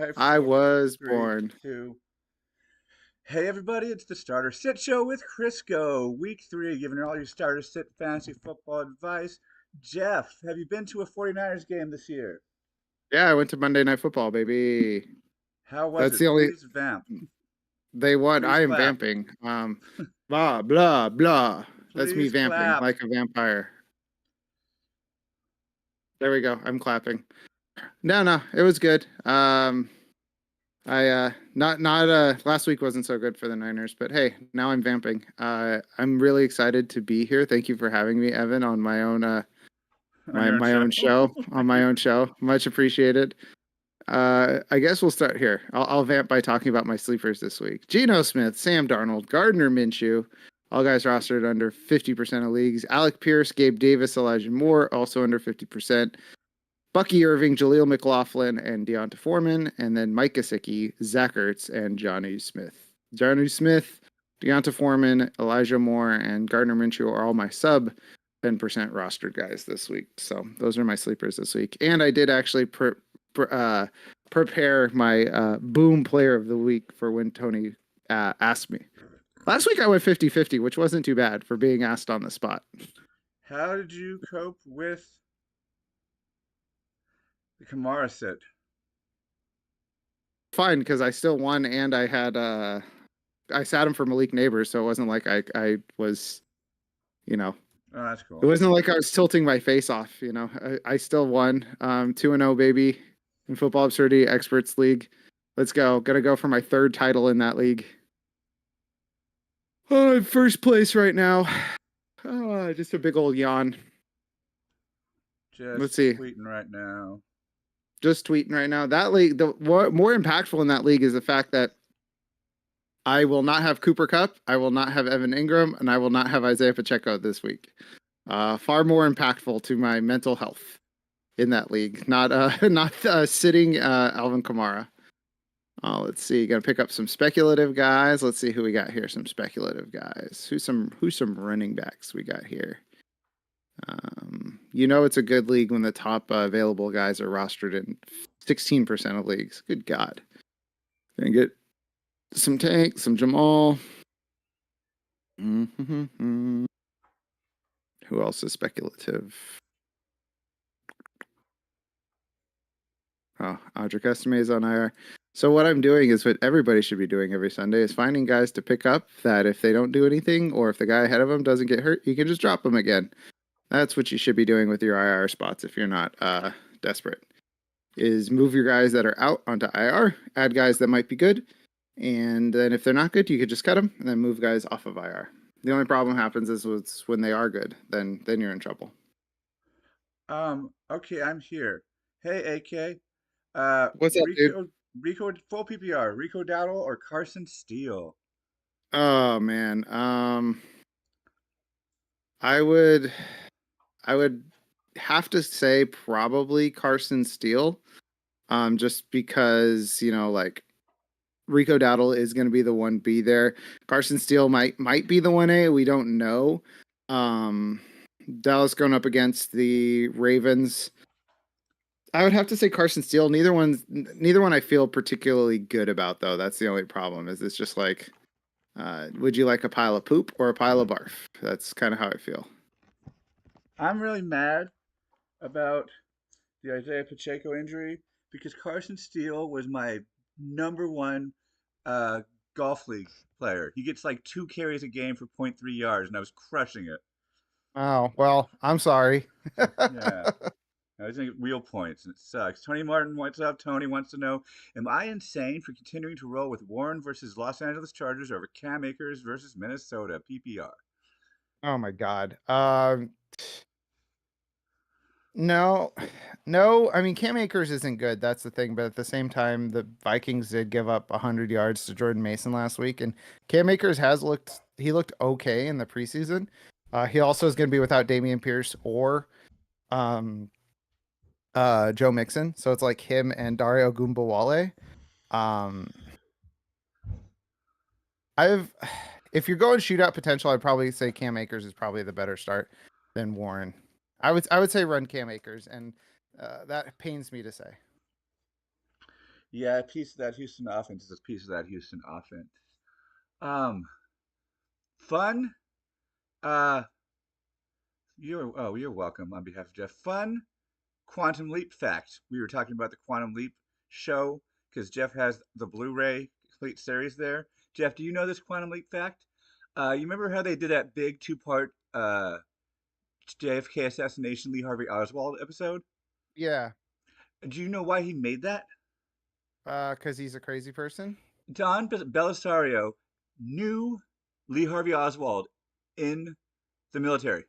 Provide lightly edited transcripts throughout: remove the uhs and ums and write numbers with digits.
5, I 4, was 3, born. 2. Hey everybody, it's the Starter Sit Show with Krisko. Week 3, giving all your starter sit fantasy football advice. Jeff, have you been to a 49ers game this year? Yeah, I went to Monday Night Football, baby. How was That's it? the only Please vamp. they won. Please I am clap. vamping. Blah blah blah. That's me Please vamping clap. like a vampire. There we go. I'm clapping. No, it was good. I not last week wasn't so good for the Niners, but hey, now I'm vamping. I'm really excited to be here. Thank you for having me, Evan, on my own On your own my show. own show. On my own show. Much appreciated. I guess we'll start here. I'll vamp by talking about my sleepers this week. Geno Smith, Sam Darnold, Gardner Minshew, all guys rostered under 50% of leagues. Alec Pierce, Gabe Davis, Elijah Moore, also under 50%. Bucky Irving, Jaleel McLaughlin, and Deonta Foreman, and then Mike Gesicki, Zach Ertz, and Johnny Smith. Johnny Smith, Deonta Foreman, Elijah Moore, and Gardner Minshew are all my sub 10% rostered guys this week. So those are my sleepers this week. And I did actually prepare my boom player of the week for when Tony asked me. Last week I went 50-50, which wasn't too bad for being asked on the spot. How did you cope with the Kamara sit? Fine, because I still won and I had I sat him for Malik Neighbors, so it wasn't like I was, you know, Oh, that's it cool. wasn't like I was tilting my face off, you know. I still won. 2-0, baby, in Football Absurdity Experts League. Let's go. Gotta go for my third title in that league. Oh, in first place right now. Oh, just a big old yawn. Let's Just see. tweeting right now. Just tweeting right now. That league, the more impactful in that league is the fact that I will not have Cooper Kupp, I will not have Evan Engram, and I will not have Isaiah Pacheco this week. Far more impactful to my mental health in that league. Not sitting Alvin Kamara. Let's see. Got to pick up some speculative guys. Let's see who we got here. Some speculative guys. Who's some running backs we got here? It's a good league when the top available guys are rostered in 16% of leagues. Good God. Gonna get some Tank, some Jamal. Mm-hmm. Who else is speculative? Oh, Audric Estime's on IR. So what I'm doing is what everybody should be doing every Sunday is finding guys to pick up that if they don't do anything or if the guy ahead of them doesn't get hurt, you can just drop them again. That's what you should be doing with your IR spots if you're not desperate. Is move your guys that are out onto IR, add guys that might be good, and then if they're not good, you could just cut them and then move guys off of IR. The only problem happens is when they are good, then you're in trouble. Okay, I'm here. Hey, AK. What's up, dude? Rico, full PPR. Rico Dowdle or Carson Steele? Oh man, I would have to say probably Carson Steele, just because like Rico Dowdle is going to be the 1B there. Carson Steele might be the 1A. We don't know. Dallas going up against the Ravens. I would have to say Carson Steele. Neither one I feel particularly good about, though. That's the only problem. Is it's just like, would you like a pile of poop or a pile of barf? That's kind of how I feel. I'm really mad about the Isaiah Pacheco injury because Carson Steele was my number one golf league player. He gets like 2 carries a game for 0.3 yards, and I was crushing it. Oh, well, I'm sorry. Yeah. I was getting real points, and it sucks. Tony Martin, what's up? Tony wants to know, am I insane for continuing to roll with Warren versus Los Angeles Chargers over Cam Akers versus Minnesota PPR? Oh my God. No. I mean, Cam Akers isn't good. That's the thing. But at the same time, the Vikings did give up 100 yards to Jordan Mason last week, and Cam Akers looked okay in the preseason. He also is going to be without Dameon Pierce or Joe Mixon, so it's like him and Dario Gumbawale. If you're going shootout potential, I'd probably say Cam Akers is probably the better start than Warren. I would say run Cam Akers, and that pains me to say. Yeah, a piece of that Houston offense is a piece of that Houston offense. Um, fun. Uh, you're welcome on behalf of Jeff. Fun quantum leap fact. We were talking about the quantum leap show because Jeff has the Blu-ray complete series there. Jeff, do you know this quantum leap fact? You remember how they did that big two-part JFK assassination Lee Harvey Oswald episode? Yeah, Do you know why he made that? because he's a crazy person. Don Belisario knew Lee Harvey Oswald in the military.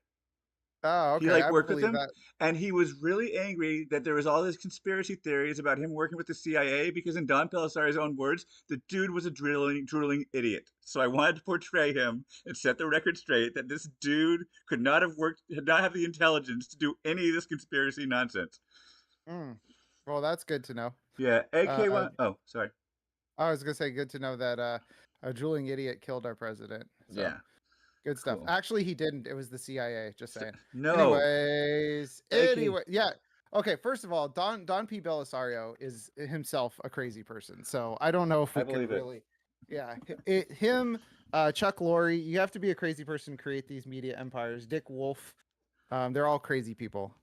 Oh, He okay, like I worked with believe him, that. and he was really angry that there was all these conspiracy theories about him working with the CIA because, in Don Pelissari's own words, the dude was a drooling idiot. So I wanted to portray him and set the record straight that this dude could not have worked, had not have the intelligence to do any of this conspiracy nonsense. Mm. Well, that's good to know. Yeah, Uh, AK1. Oh, sorry. I was gonna say good to know that a drooling idiot killed our president. So Yeah, good stuff. cool. Actually, he didn't. It was the CIA. Just saying. No, AK. Anyway, yeah. Okay, first of all, Don P. Belisario is himself a crazy person. So I don't know if I we can believe it. really, yeah, him, Chuck Lorre. You have to be a crazy person to create these media empires. Dick Wolf, they're all crazy people.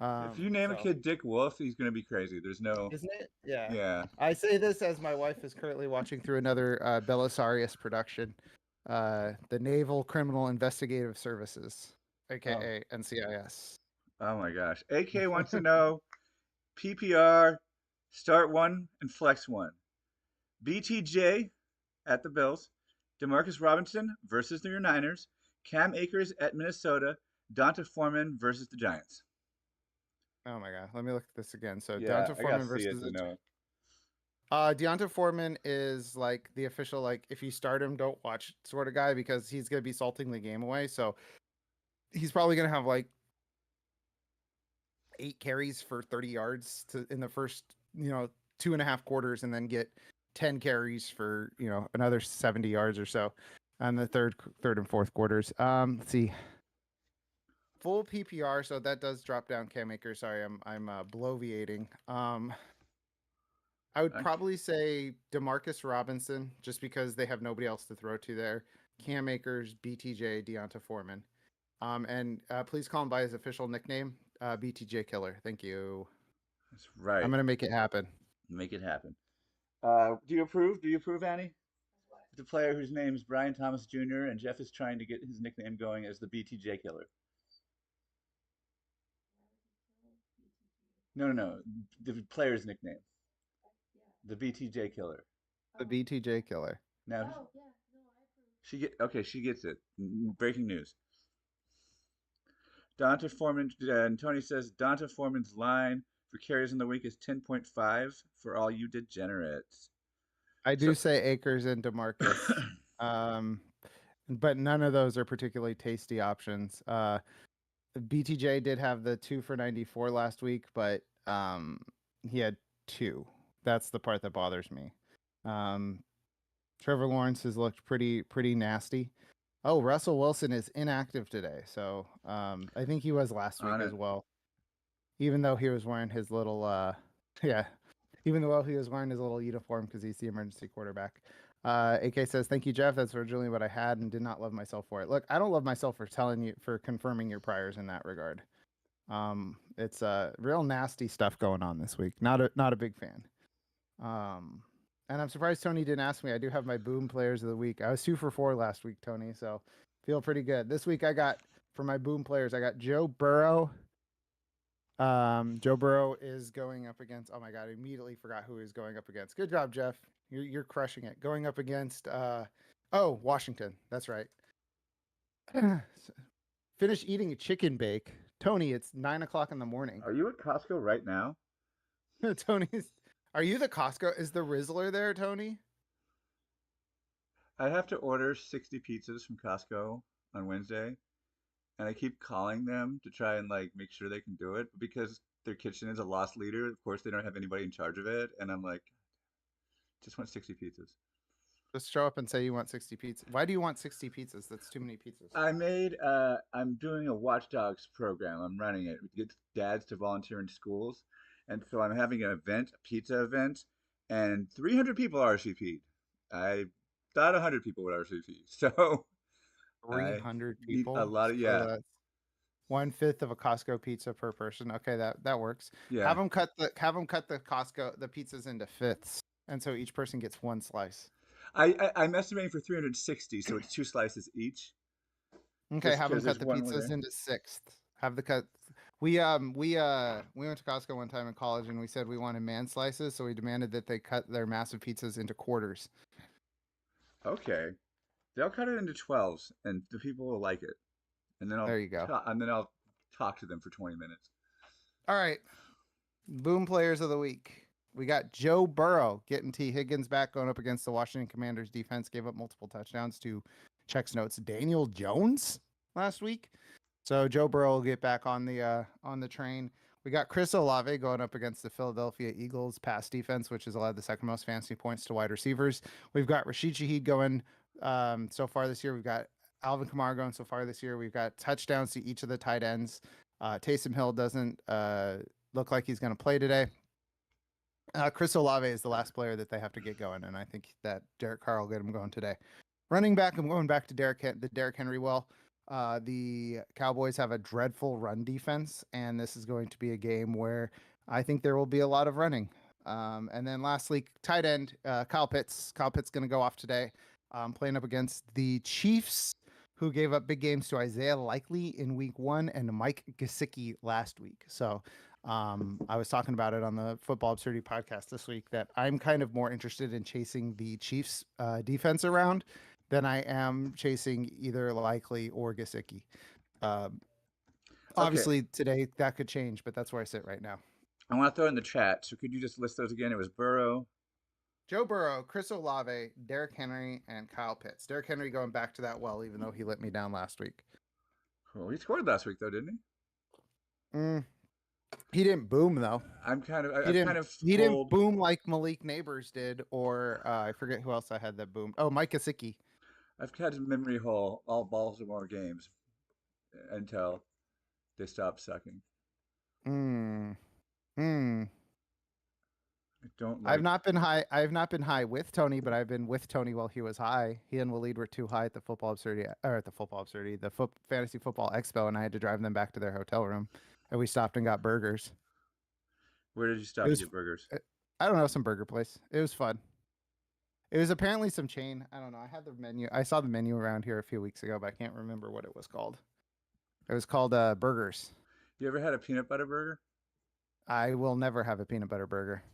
If you name a So kid Dick Wolf, he's gonna be crazy. There's no. isn't it? Yeah. Yeah. I say this as my wife is currently watching through another Belisarius production, the Naval Criminal Investigative Services, Oh. aka NCIS. Oh my gosh. AK wants to know PPR, start one and flex one. BTJ at the Bills, Demarcus Robinson versus the Niners, Cam Akers at Minnesota, Donta Foreman versus the Giants. Oh my god, let me look at this again. So Yeah, Deonta I gotta Foreman see it versus to know. Deonta Foreman is like the official like if you start him, don't watch sort of guy because he's gonna be salting the game away. So he's probably gonna have like 8 carries for 30 yards in the first 2.5 quarters, and then get 10 carries for another 70 yards or so on the third and fourth quarters. Let's see. Full PPR, so that does drop down Cam Akers. Sorry, I'm bloviating. I would I, probably say Demarcus Robinson, just because they have nobody else to throw to there. Cam Akers, BTJ, Deonta Foreman. And please call him by his official nickname, BTJ Killer. Thank you. that's I'm right. gonna make it happen. Make it happen. Do you approve? Do you approve, Annie? The player whose name is Brian Thomas Jr. and Jeff is trying to get his nickname going as the BTJ Killer. No, no, no. The player's nickname, the BTJ Killer. The BTJ Killer. Now she gets it. Breaking news. Donta Foreman and Tony says Donta Foreman's line for carries in the week is 10.5 for all you degenerates. I So do say Akers and Demarcus, um, but none of those are particularly tasty options. BTJ did have the 2 for 94 last week, but he had two. That's the part that bothers me. Um, Trevor Lawrence has looked pretty nasty. Oh, Russell Wilson is inactive today, so I think he was last week on as it. well. Even though he was wearing his little yeah, even though he was wearing his little uniform because he's the emergency quarterback. AK says, "Thank you, Jeff. That's originally what I had and did not love myself for it." Look, I don't love myself for confirming your priors in that regard. It's real nasty stuff going on this week. Not a big fan. And I'm surprised Tony didn't ask me. I do have my boom players of the week. I was 2 for 4 last week, Tony, so feel pretty good. This week I got for my boom players, I got Joe Burrow. Joe Burrow is going up against. Oh my god, I immediately forgot who he's going up against. Good job, Jeff. You're crushing it. Going up against Washington. That's right. Finish eating a chicken bake. Tony, it's 9 o'clock in the morning. Are you at Costco right now? Tony's. Are you the Costco? Is the Rizzler there, Tony? I have to order 60 pizzas from Costco on Wednesday, and I keep calling them to try and like make sure they can do it because their kitchen is a lost leader. Of course, they don't have anybody in charge of it, and I'm like, just want 60 pizzas. Just show up and say you want 60 pizzas. Why do you want 60 pizzas? That's too many pizzas. I'm doing a Watchdogs program. I'm running it. It gets dads to volunteer in schools. And so I'm having an event, a pizza event, and 300 people RSVP'd. I thought 100 people would RSVP, so I 300 need a people. lot of So yeah, that's 1/5 of a Costco pizza per person. Okay, that works. yeah. Have them cut the pizzas into fifths, and so each person gets one slice. I'm estimating for 360, so it's 2 slices each, Okay, just have them because cut there's the one more pizzas there. into sixths. Have the cut. We went to Costco one time in college, and we said we wanted man slices, so we demanded that they cut their massive pizzas into quarters. Okay, they'll cut it into 12s, and the people will like it, and then There you go. I'll talk to them for 20 minutes. All right, boom players of the week. We got Joe Burrow getting T. Higgins back, going up against the Washington Commanders defense. Gave up multiple touchdowns to, checks notes, Daniel Jones last week. So Joe Burrow will get back on the train. We got Chris Olave going up against the Philadelphia Eagles pass defense, which has allowed the second most fantasy points to wide receivers. We've got Rashid Shaheed going so far this year. We've got Alvin Kamara going so far this year. We've got touchdowns to each of the tight ends. Taysom Hill doesn't look like he's going to play today. Chris Olave is the last player that they have to get going, and I think that Derek Carr will get him going today. Running back, I'm going back to the Derrick Henry well. The Cowboys have a dreadful run defense, and this is going to be a game where I think there will be a lot of running. And then lastly, tight end, Kyle Pitts. Kyle Pitts going to go off today, playing up against the Chiefs, who gave up big games to Isaiah Likely in week 1 and Mike Gesicki last week. So I was talking about it on the Football Absurdity podcast this week that I'm kind of more interested in chasing the Chiefs defense around than I am chasing either Likely or Gesicki. Obviously, today that could change, but that's where I sit right now. I want to throw in the chat, so could you just list those again? It was Burrow, Joe Burrow, Chris Olave, Derrick Henry, and Kyle Pitts. Derrick Henry going back to that well, even though he let me down last week. Well, he scored last week, though, didn't he? He didn't boom though. He didn't boom like Malik Neighbors did, or I forget who else I had that boomed. Oh, Mike Gesicki. I've had a memory hole all Baltimore games until they stopped sucking. I don't like. I've not been high. I've not been high with Tony, but I've been with Tony while he was high. He and Waleed were too high at the the Fantasy Football Expo, and I had to drive them back to their hotel room, and we stopped and got burgers. Where did you stop to get burgers? I don't know, some burger place. It was fun. It was apparently some chain. I don't know. I had the menu. I saw the menu around here a few weeks ago, but I can't remember what it was called. It was called Burgers. You ever had a peanut butter burger? I will never have a peanut butter burger.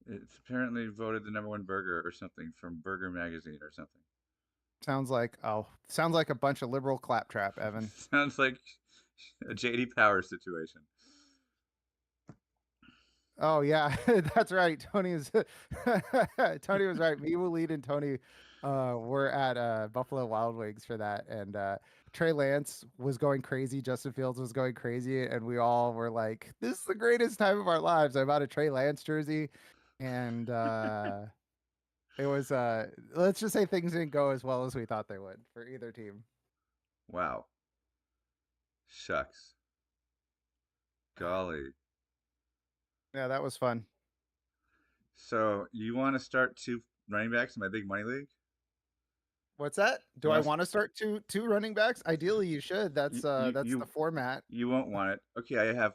It's apparently voted the #1 burger or something from Burger Magazine or something. Sounds like a bunch of liberal claptrap, Evan. Sounds like a JD Power situation. Oh yeah, that's right. Tony was right. Me, Waleed, and Tony were at Buffalo Wild Wings for that, and Trey Lance was going crazy. Justin Fields was going crazy, and we all were like, "This is the greatest time of our lives." I bought a Trey Lance jersey, and it was let's just say things didn't go as well as we thought they would for either team. Wow. Shucks. Golly. Yeah, that was fun. So you want to start 2 running backs in my big money league? What's that? Do I want to start two running backs? Ideally, you should. That's the format. You won't want it. Okay, I have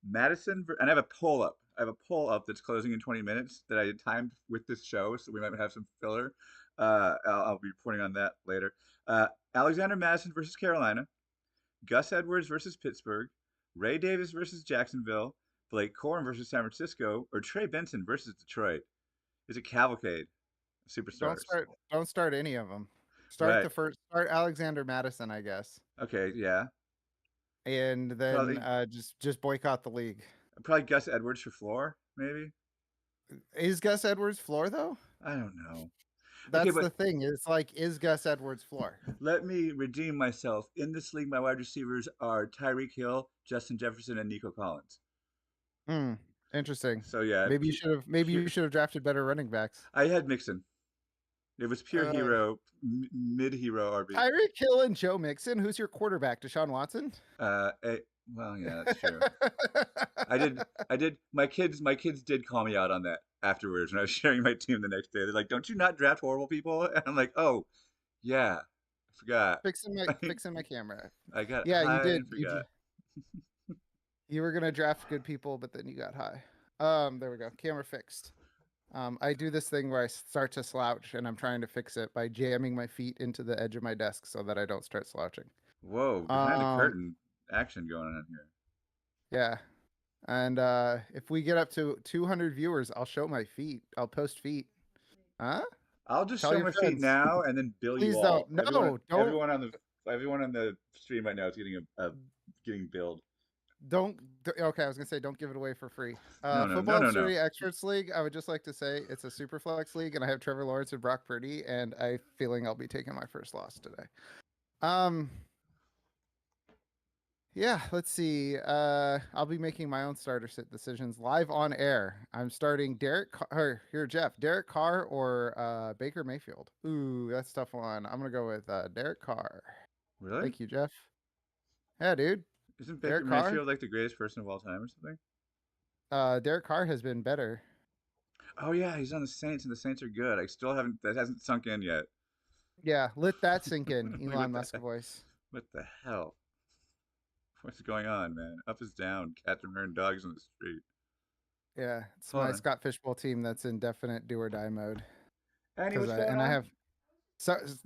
Madison, and I have a poll up. I have a poll up that's closing in 20 minutes that I had timed with this show, so we might have some filler. I'll be reporting on that later. Alexander Madison versus Carolina, Gus Edwards versus Pittsburgh, Ray Davis versus Jacksonville, Blake Corum versus San Francisco, or Trey Benson versus Detroit. It's a cavalcade of superstars. Don't start any of them. Start Alexander Madison, I guess. Okay, yeah. And then just boycott the league. Probably Gus Edwards for floor, maybe. Is Gus Edwards floor though? I don't know. That's the thing. It's like, is Gus Edwards floor? Let me redeem myself. In this league, my wide receivers are Tyreek Hill, Justin Jefferson, and Nico Collins. Interesting. So yeah, maybe you should have drafted better running backs. I had Mixon. It was pure hero, mid hero RB. Tyreek Hill and Joe Mixon. Who's your quarterback? Deshaun Watson? Well, yeah, that's true. I did. My kids did call me out on that afterwards when I was sharing my team the next day. They're like, "Don't you not draft horrible people?" And I'm like, "Oh, yeah, I forgot. Fixing my camera. I got Yeah, you high did. and forgot." You were gonna draft good people, but then you got high. There we go. Camera fixed. I do this thing where I start to slouch, and I'm trying to fix it by jamming my feet into the edge of my desk so that I don't start slouching. Whoa, behind the Um, curtain action going on here. yeah. And if we get up to 200 viewers, I'll show my feet. I'll post feet. Huh? I'll just Tell show your my feet friends. now and then bill you Please don't. all. Everyone, No, don't. everyone on the stream right now is getting billed. Okay, I was gonna say don't give it away for free. No, no, no, Football no, no. Absurdity Experts League. I would just like to say it's a super flex league, and I have Trevor Lawrence and Brock Purdy, and I feeling I'll be taking my first loss today. Um, yeah, let's see. I'll be making my own starter sit decisions live on air. I'm starting Jeff, Derek Carr or Baker Mayfield. Ooh, that's a tough one. I'm gonna go with Derek Carr. Really? Thank you, Jeff. Yeah, dude. Isn't Baker Derek Carr. Mayfield like the greatest person of all time or something? Derek Carr has been better. Oh yeah, he's on the Saints, and the Saints are good. I still haven't. That hasn't sunk in yet. Yeah, let that sink in, Like Elon Musk voice. what the hell? What's going on, man? Up is down. Cats are murdering dogs on the street. Yeah, it's Hold my on. Scott Fishbowl team that's in definite do or die mode. Annie, what's going I on? have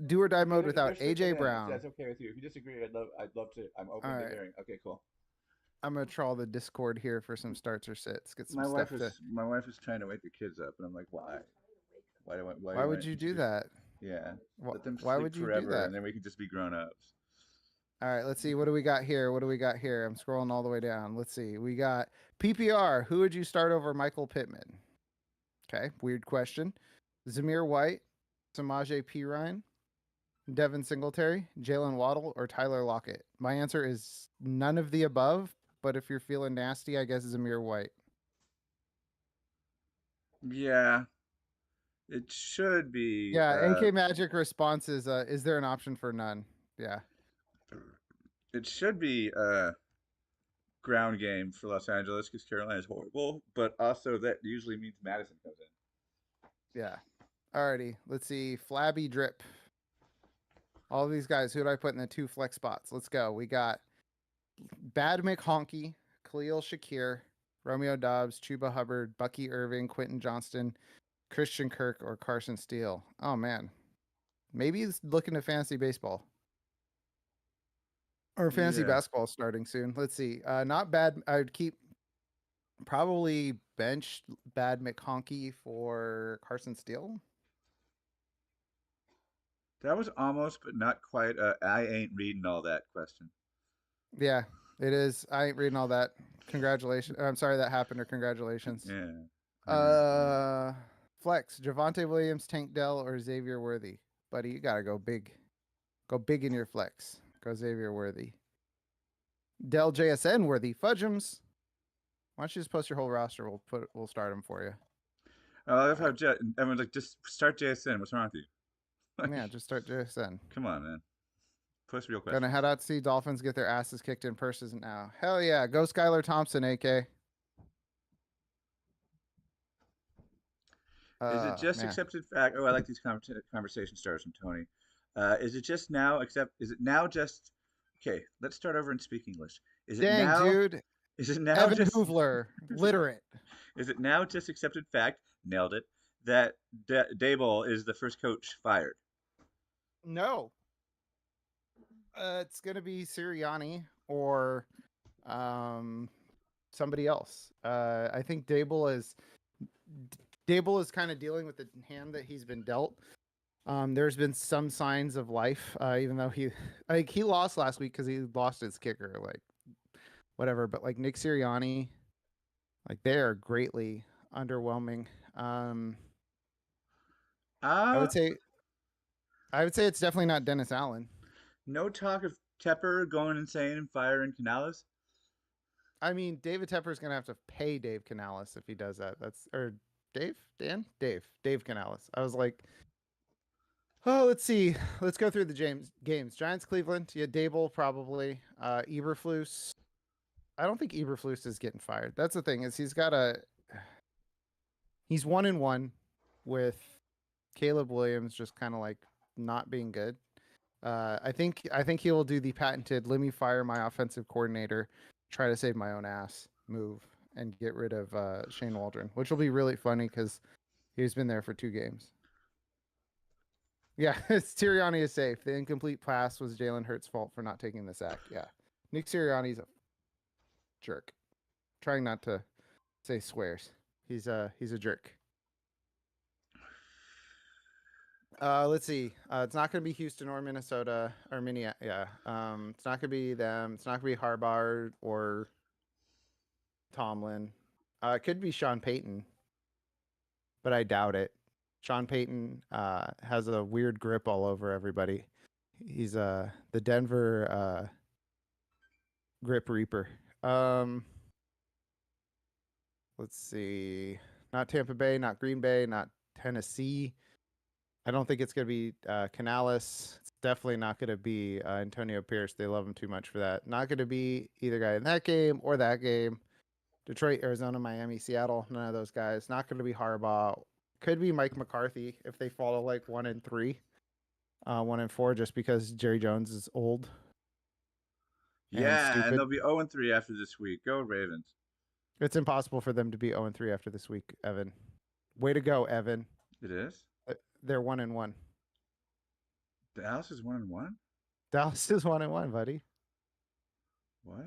do or die Okay, mode they're without sleeping AJ in. If Brown. that's okay with you. If you disagree, I'd love to. I'm All open to right, hearing. Okay, cool. I'm gonna trawl the Discord here for some starts or sits. Get some My wife stuff is to. my wife is trying to wake the kids up, and I'm like, why? Why do Why you would want to you do introduce? that? Yeah, let them Why sleep would you do forever, that? and then we can just be grown ups. All right, let's see. What do we got here? What do we got here? I'm scrolling all the way down. Let's see. We got PPR. Who would you start over Michael Pittman? Okay, weird question. Zamir White, Samaje Perine, Devin Singletary, Jalen Waddle, or Tyler Lockett? My answer is none of the above, but if you're feeling nasty, I guess Zamir White. Yeah, it should be. Yeah, AK Magic response is there an option for none? Yeah. It should be ground game for Los Angeles because Carolina is horrible, but also that usually means Madison comes in. Yeah. Alrighty. Let's see. Flabby Drip. All of these guys, who do I put in the two flex spots? Let's go. We got Bad McHonky, Khalil Shakir, Romeo Dobbs, Chuba Hubbard, Bucky Irving, Quentin Johnston, Christian Kirk, or Carson Steele. Oh man. Maybe he's looking to fantasy baseball. Or fantasy Yeah, basketball starting soon. Let's see. Not bad. I would keep probably bench Bad McHonky for Carson Steele. that was almost, but not quite. I ain't reading all that question. Yeah, it is. I ain't reading all that. Congratulations. I'm sorry that happened, or congratulations. Yeah, yeah. Uh, Flex, Javonte Williams, Tank Dell, or Xavier Worthy. Buddy, you gotta go big. Go big in your flex. Go Xavier Worthy. Dell JSN Worthy. Fudgems. Why don't you just post your whole roster? We'll start them for you. I love All how right. everyone's like, just start JSN. What's wrong with you? Yeah, Like, just start JSN. come on, man. Post real Gonna questions. head out to see Dolphins get their asses kicked in person now. Hell yeah. Go Skylar Thompson, AK. Is it just Man. accepted fact? Oh, I like these conversation starters from Tony. Is it just now accept? Is it now just? Okay, let's start over and speak English. Is it Dang, now? dude. Is it now Evan just? Hoovler, literate. Is it now just accepted fact? Nailed it. That Dable is the first coach fired. No. It's gonna be Sirianni or somebody else. I think Dable is kind of dealing with the hand that he's been dealt. There's been some signs of life, even though he lost last week because he lost his kicker, like whatever. But like Nick Sirianni, like they are greatly underwhelming. I Uh, would say it's definitely not Dennis Allen. no talk of Tepper going insane and firing Canales. I mean, David Tepper is gonna have to pay Dave Canales if he does that. Dave Canales. I was like, oh, let's see. Let's go through the games. Giants, Cleveland. Yeah, Dable probably. Eberflus. I don't think Eberflus is getting fired. That's the thing is he's 1-1 with Caleb Williams just kind of like not being good. I think he will do the patented "let me fire my offensive coordinator, try to save my own ass" move and get rid of Shane Waldron, which will be really funny because he's been there for 2 games. Yeah, Sirianni is safe. The incomplete pass was Jalen Hurts' fault for not taking the sack. Yeah, Nick Sirianni's a jerk. Trying not to say swears. He's a jerk. Let's see. It's not going to be Houston or Minnesota or Minneapolis. Yeah. It's not going to be them. It's not going to be Harbaugh or Tomlin. It could be Sean Payton, but I doubt it. Sean Payton has a weird grip all over everybody. He's the Denver grip reaper. Let's see. Not Tampa Bay, not Green Bay, not Tennessee. I don't think it's going to be Canales. It's definitely not going to be Antonio Pierce. They love him too much for that. Not going to be either guy in that game or that game. Detroit, Arizona, Miami, Seattle. None of those guys. Not going to be Harbaugh. Could be Mike McCarthy if they fall to like 1-3, 1-4, just because Jerry Jones is old. Yeah, and they'll be 0-3 after this week. Go Ravens. It's impossible for them to be 0-3 after this week, Evan. Way to go, Evan. It is? They're 1-1. Dallas is 1-1? Dallas is 1-1, buddy. What?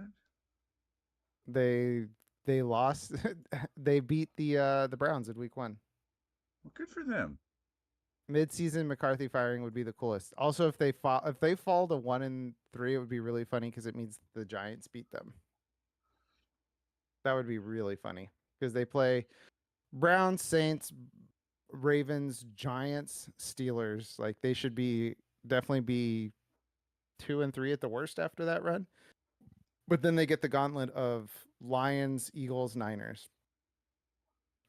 They lost. They beat the Browns in week 1. Well, good for them. Mid-season McCarthy firing would be the coolest. Also, if they fall to 1-3, it would be really funny because it means the Giants beat them. That would be really funny because they play Browns, Saints, Ravens, Giants, Steelers. Like they should definitely be 2-3 at the worst after that run. But then they get the gauntlet of Lions, Eagles, Niners.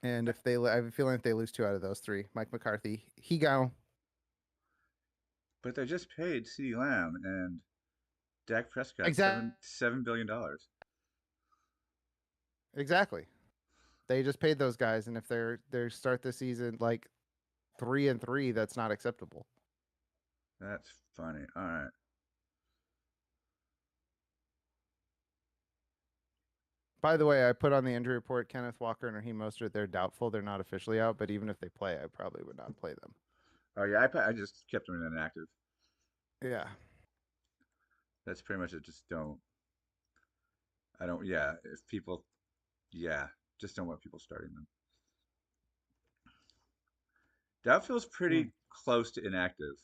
And I have a feeling if they lose 2 out of those 3, Mike McCarthy, he go. But they just paid CeeDee Lamb and Dak Prescott Exactly. $7 billion. Exactly. They just paid those guys, and if they start the season like 3-3, that's not acceptable. That's funny. All right. By the way, I put on the injury report Kenneth Walker and Raheem Mostert. They're doubtful. They're not officially out, but even if they play, I probably would not play them. Oh yeah, I just kept them inactive. Yeah. That's pretty much it. Just don't. I don't. Yeah, if people. Yeah, just don't want people starting them. That feels pretty close to inactive.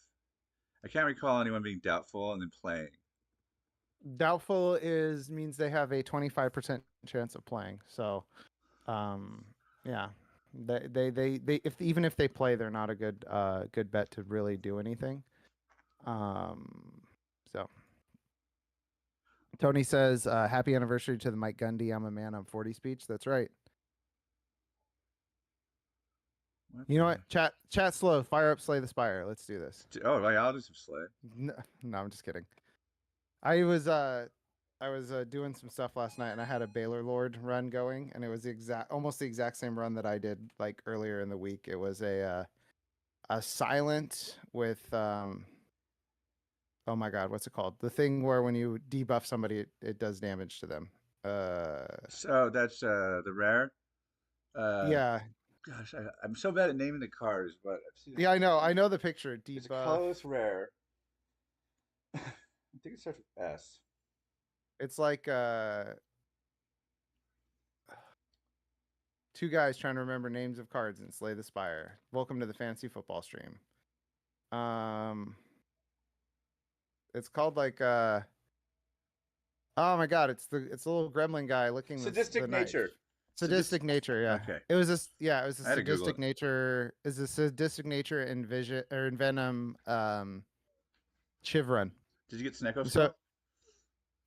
I can't recall anyone being doubtful and then playing. Doubtful means they have a 25% chance of playing. So, yeah, they even if they play, they're not a good bet to really do anything. So Tony says, "Happy anniversary to the Mike Gundy. I'm a man. I'm 40 speech." That's right. You know what? Chat slow. Fire up Slay the Spire. Let's do this. Oh, I'll do some Slay. No, I'm just kidding. I was doing some stuff last night, and I had a Baylor Lord run going, and it was almost the exact same run that I did like earlier in the week. It was a silent with oh my god, what's it called? The thing where when you debuff somebody, it does damage to them. So that's the rare. Yeah. Gosh, I'm so bad at naming the cars, but I've seen. Yeah, I know the picture. Debuff. It's a colorless rare. I think it starts with S. It's like 2 guys trying to remember names of cards and Slay the Spire. Welcome to the fantasy football stream. It's called like oh my god, it's the little gremlin guy looking Sadistic Nature. Sadistic Nature, yeah. Okay. It was a Sadistic Nature. Is a Sadistic Nature in Venom Chivrun. Did you get Snecko So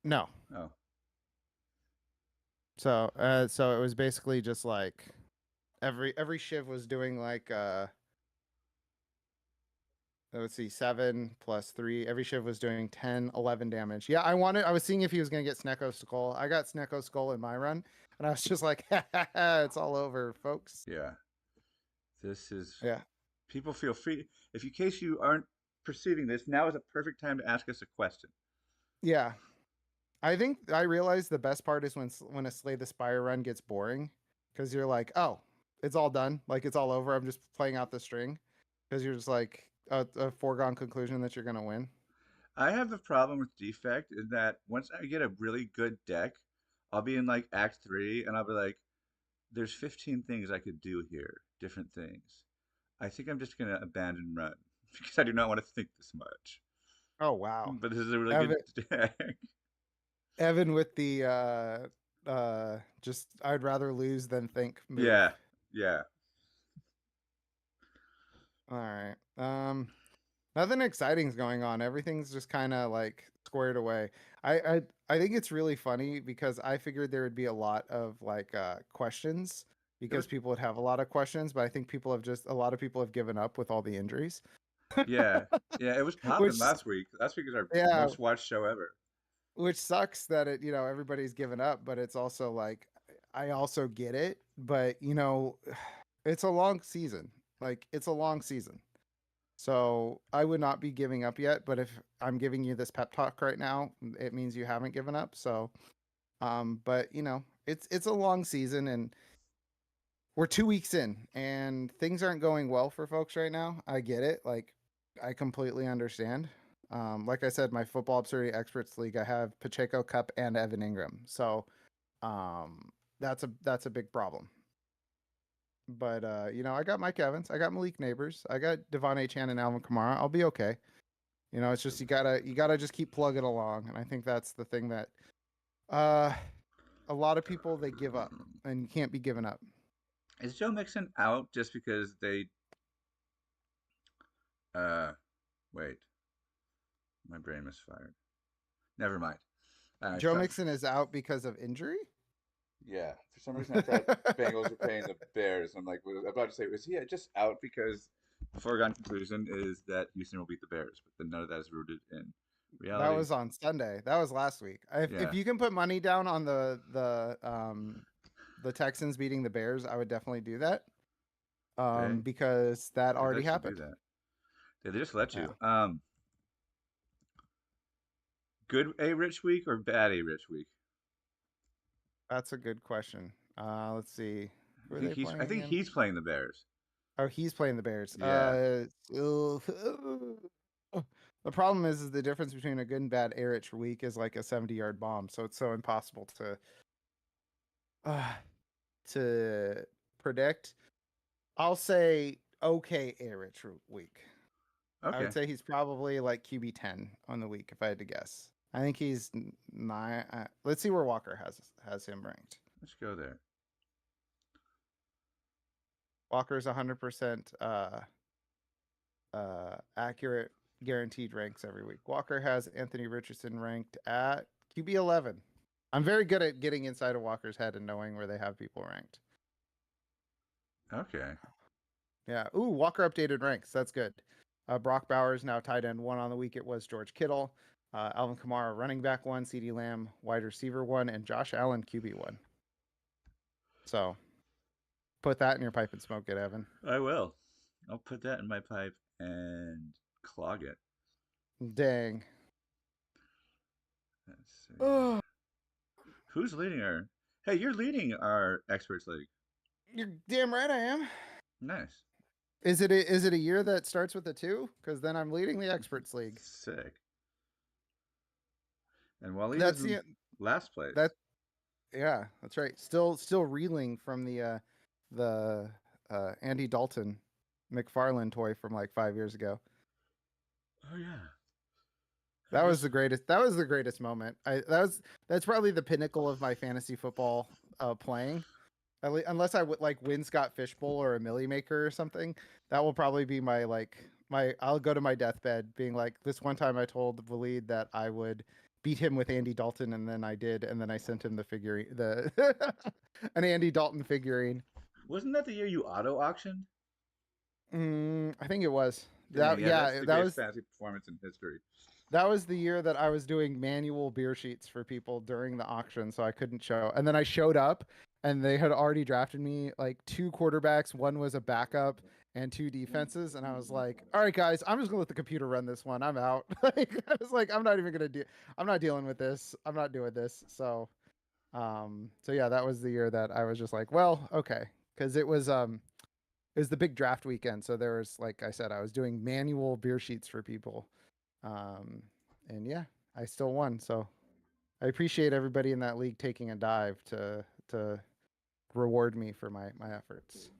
no. Oh. So it was basically just like every shiv was doing like let's see, 7 plus 3. Every shiv was doing 10, 11 damage. Yeah, I was seeing if he was going to get Snecko Skull. I got Snecko Skull in my run, and I was just like, it's all over, folks. Yeah. This is. Yeah. People feel free. If in case you aren't perceiving this, now is a perfect time to ask us a question. Yeah. I think I realized the best part is when a Slay the Spire run gets boring, because you're like, oh, it's all done. Like, it's all over. I'm just playing out the string, because you're just like a foregone conclusion that you're going to win. I have the problem with Defect is that once I get a really good deck, I'll be in like Act 3 and I'll be like, there's 15 things I could do here, different things. I think I'm just going to abandon run because I do not want to think this much. Oh, wow. But this is a really Evan, good deck. Evan with the just I'd rather lose than think move. Yeah, yeah. All right. Nothing exciting's going on. Everything's just kind of like squared away. I think it's really funny because I figured there would be a lot of like questions It was, because people would have a lot of questions, but I think a lot of people have given up with all the injuries. yeah, yeah. It was popping Which last week. Last week is our yeah, most watched show ever. which sucks that everybody's given up, but it's also like I also get it, but it's a long season. Like it's a long season. So I would not be giving up yet, but if I'm giving you this pep talk right now, it means you haven't given up. So but it's a long season and we're 2 weeks in and things aren't going well for folks right now. I get it. Like I completely understand. Like I said, my football absurdity experts league, I have Pacheco, Kupp, and Evan Engram. So that's a big problem. But I got Mike Evans, I got Malik Neighbors, I got Devon A. Chan and Alvin Kamara. I'll be okay. It's just you gotta just keep plugging along. And I think that's the thing that a lot of people they give up and you can't be giving up. Is Joe Mixon out just because they? Uh, wait, my brain misfired. Never mind. Joe Mixon is out because of injury. Yeah, for some reason I thought Bengals were playing the Bears. I'm like, I'm about to say, was he just out because the foregone conclusion is that Houston will beat the Bears, but then none of that is rooted in That reality. was on Sunday. That was last week. If Yeah. if you can put money down on the Texans beating the Bears, I would definitely do that. Okay. Because that They already let you do happened. that. They just let Yeah. you. Good A Rich week or bad A Rich week? That's a good question. Let's see. Who are they I playing think again? he's playing the Bears. Oh, he's playing the Bears. Yeah. The problem is the difference between a good and bad Erich week is like a 70-yard bomb, so it's so impossible to predict. I'll say okay Erich week. I Okay. would say he's probably like QB 10 on the week if I had to guess. I think he's 9. Let's see where Walker has him ranked. Let's go there. Walker's 100% accurate, guaranteed ranks every week. Walker has Anthony Richardson ranked at QB 11. I'm very good at getting inside of Walker's head and knowing where they have people ranked. Okay. Yeah. Ooh, Walker updated ranks. That's good. Brock Bowers now tight end 1 on the week. It was George Kittle, Alvin Kamara running back 1, CeeDee Lamb wide receiver 1, and Josh Allen QB 1. So put that in your pipe and smoke it, Evan. I will. I'll put that in my pipe and clog it. Dang. Let's see. Who's leading our? Hey, you're leading our experts league. You're damn right I am. Nice. Is it a year that starts with a 2? Because then I'm leading the experts league. Sick. And Waleed That's is in last place. Yeah, that's right. Still reeling from the Andy Dalton McFarlane toy from like 5 years ago. Oh yeah. That was the greatest. That was the greatest moment. That's probably the pinnacle of my fantasy football playing. Unless I would like win Scott Fishbowl or a Millie Maker or something, that will probably be my I'll go to my deathbed being like, this one time I told Waleed that I would beat him with Andy Dalton, and then I did, and then I sent him the figurine, an Andy Dalton figurine. Wasn't that the year you auto auctioned? I think it was. Dang, yeah, that's Yeah, the greatest fantasy performance in history. that was the year that I was doing manual beer sheets for people during the auction, so I couldn't show. And then I showed up, and they had already drafted me like 2 quarterbacks. One was a backup and 2 defenses, and I was like, "All right, guys, I'm just gonna let the computer run this one. I'm out." Like, I was like, "I'm not even gonna do. I'm not dealing with this. I'm not doing this." So yeah, that was the year that I was just like, "Well, okay," because it was the big draft weekend, so there was, like I said, I was doing manual beer sheets for people. Um, and yeah, I still won. So I appreciate everybody in that league taking a dive to reward me for my efforts.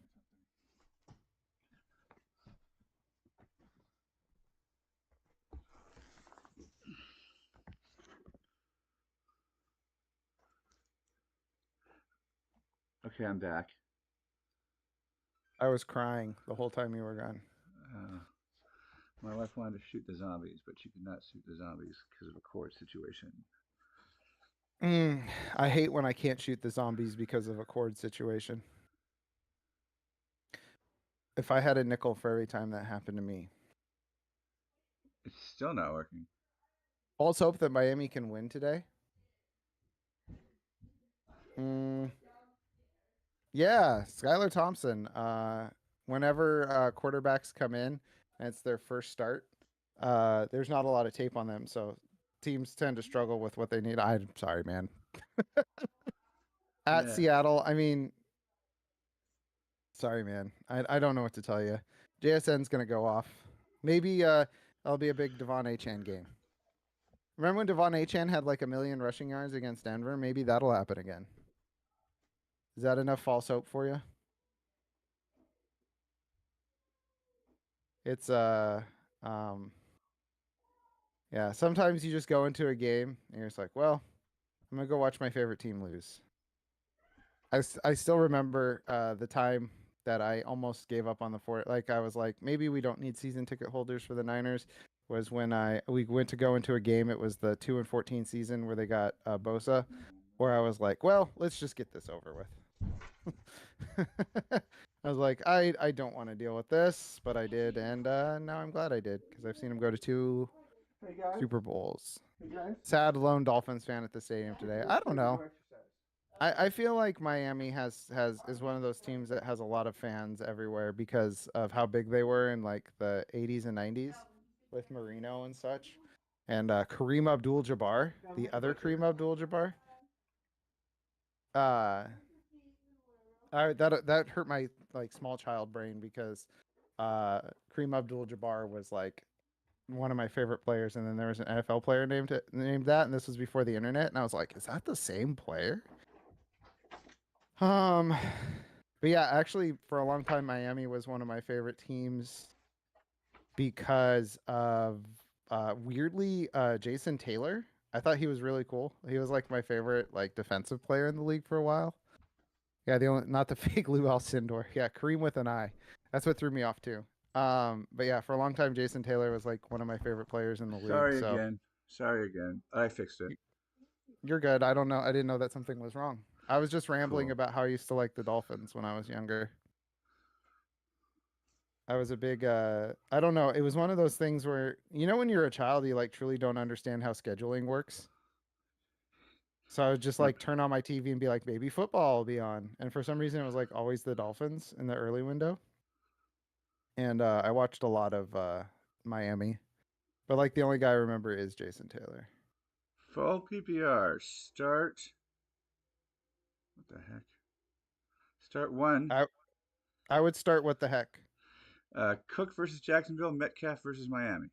Okay, I'm back. I was crying the whole time you were gone. Uh, my wife wanted to shoot the zombies, but she could not shoot the zombies because of a cord situation. I hate when I can't shoot the zombies because of a cord situation. If I had a nickel for every time that happened to me. It's still not working. Let's hope that Miami can win today. Yeah, Skylar Thompson. Whenever quarterbacks come in and it's their first start, there's not a lot of tape on them, so teams tend to struggle with what they need. I'm sorry, man. At Yeah. Seattle, I mean, sorry, man. I don't know what to tell you. JSN's gonna go off. Maybe that'll be a big Devon Achane game. Remember when Devon Achane had like 1,000,000 rushing yards against Denver? Maybe that'll happen again. Is that enough false hope for you? It's um yeah, sometimes you just go into a game and you're just like, well, I'm gonna go watch my favorite team lose. I still remember the time that I almost gave up on the fort. Like I was like, maybe we don't need season ticket holders for the Niners. Was when we went to go into a game. It was the 2-14 season where they got Bosa, where I was like, well, let's just get this over with. I was like, I don't want to deal with this, but I did, and now I'm glad I did because I've seen him go to 2 Super Bowls. Sad lone Dolphins fan at the stadium today. I don't know. I feel like Miami has is one of those teams that has a lot of fans everywhere because of how big they were in like the 80s and 90s with Marino and such. And Kareem Abdul-Jabbar, the other Kareem Abdul-Jabbar, uh, that hurt my like small child brain because Kareem Abdul-Jabbar was like one of my favorite players, and then there was an NFL player named that, and this was before the internet, and I was like, is that the same player? But yeah, actually, for a long time, Miami was one of my favorite teams because of weirdly Jason Taylor. I thought he was really cool. He was like my favorite like defensive player in the league for a while. Yeah, the only not the fake Lou Alcindor. Yeah, Kareem with an I. That's what threw me off too. But yeah, for a long time, Jason Taylor was like one of my favorite players in the league. Sorry So again. Sorry again. I fixed it. you're good. I don't know. I didn't know that something was wrong. I was just rambling Cool. about how I used to like the Dolphins when I was younger. I was a big I don't know, it was one of those things where when you're a child you like truly don't understand how scheduling works. So I would just Yep. like turn on my TV and be like, maybe football will be on. And for some reason it was like always the Dolphins in the early window. And I watched a lot of Miami. But like the only guy I remember is Jason Taylor. Full PPR. Start. What the heck? Start one. I would start what the heck. Cook versus Jacksonville. Metcalf versus Miami.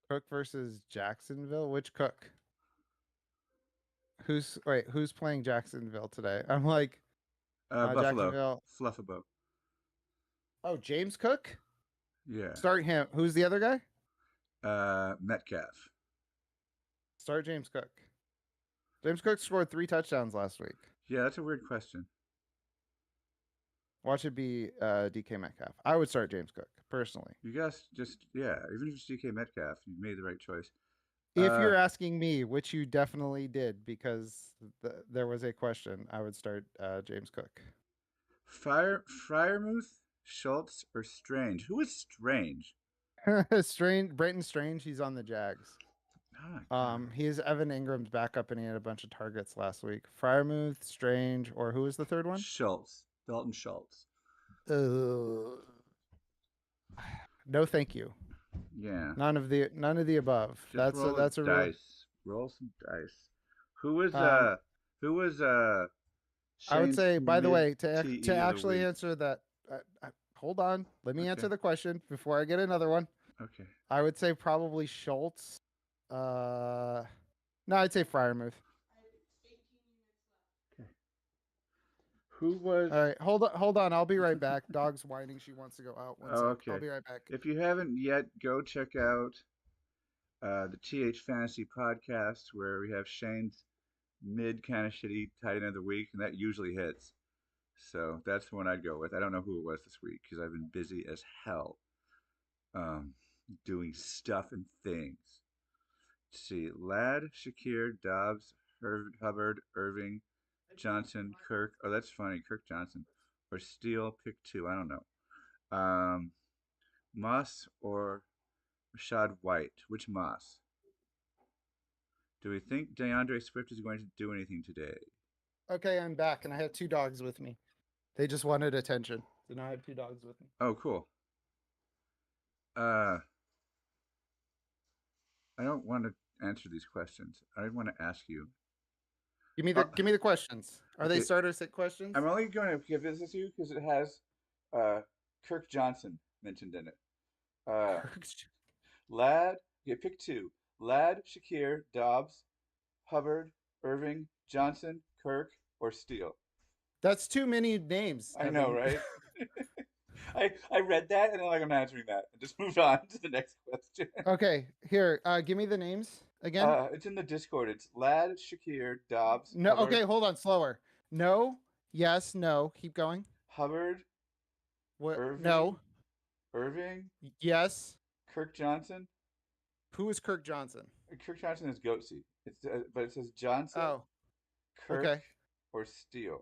Cook versus Jacksonville? Which Cook? Who's playing Jacksonville today? I'm like Buffalo. Jacksonville. Fluffabo. Oh, James Cook? Yeah. Start him. Who's the other guy? Metcalf. Start James Cook. James Cook scored 3 touchdowns last week. Yeah, that's a weird question. Watch it be DK Metcalf. I would start James Cook personally. You guys just even if it's DK Metcalf, you made the right choice. If you're asking me, which you definitely did, because there was a question, I would start James Cook. Fryermuth Schultz or Strange? Who is Strange? Strange, Brayton Strange. He's on the Jags. Oh my God. He's Evan Ingram's backup, and he had a bunch of targets last week. Fryermuth, Strange, or who was the third one? Schultz. Dalton Schultz. No, thank you. Yeah. None of the above. Just roll That's a real. dice. Roll some dice. Who was Um, who was I would Shane's say, by the mid way, TE to of the actually week? answer that, hold on. Let me Okay. answer the question before I get another one. Okay. I would say probably Schultz. No, I'd say Fryermuth. Okay. Who was All right, hold on. I'll be right back. Dog's whining. She wants to go out. One Oh, sec. I'll okay. be right back. If you haven't yet, go check out the TH Fantasy podcast where we have Shane's mid kind of shitty tight end of the week, and that usually hits. So that's the one I'd go with. I don't know who it was this week because I've been busy as hell um, doing stuff and things. Let's see. Ladd, Shakir, Dobbs, Hubbard, Irving, Johnson, Kirk. Oh, that's funny. Kirk Johnson. Or Steele, pick two. I don't know. Moss or Rashad White? Which Moss? Do we think DeAndre Swift is going to do anything today? Okay, I'm back, and I have two dogs with me. They just wanted attention, so now I have two dogs with me. Oh, cool. I don't want to answer these questions. I want to ask you. Give me the questions. Are they Okay, starter sit questions? I'm only going to give this to you because it has uh, Kirk Johnson mentioned in it. Ladd, okay, pick two. Ladd, Shakir, Dobbs, Hubbard, Irving, Johnson, Kirk, or Steele. That's too many names, I know, Evan. right? I read that and I'm like, I'm not answering that. And just moved on to the next question. Okay, here, give me the names again. It's in the Discord. It's Ladd, Shakir, Dobbs, No, Hubbard, okay, hold on, slower. No, yes, no. Keep going. Hubbard, What? Irving, No, Irving, yes. Kirk Johnson. Who is Kirk Johnson? Kirk Johnson is Goatsy. It's but it says Johnson, Oh, Kirk, okay. or Steele.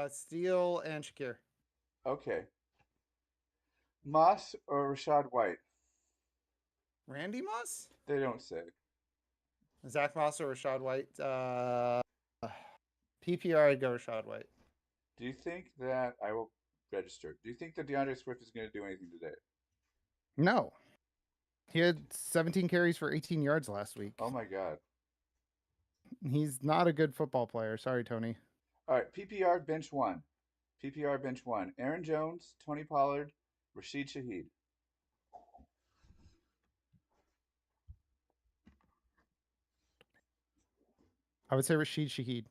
Steele and Shakir. Okay. Moss or Rashad White? Randy Moss? They don't say. Zach Moss or Rashad White? PPR, I'd go Rashad White. Do you think that I will register? Do you think that DeAndre Swift is going to do anything today? No. He had 17 carries for 18 yards last week. Oh my God. He's not a good football player. Sorry, Tony. All right, PPR bench one. PPR bench one. Aaron Jones, Tony Pollard, Rashid Shaheed. I would say Rashid Shaheed.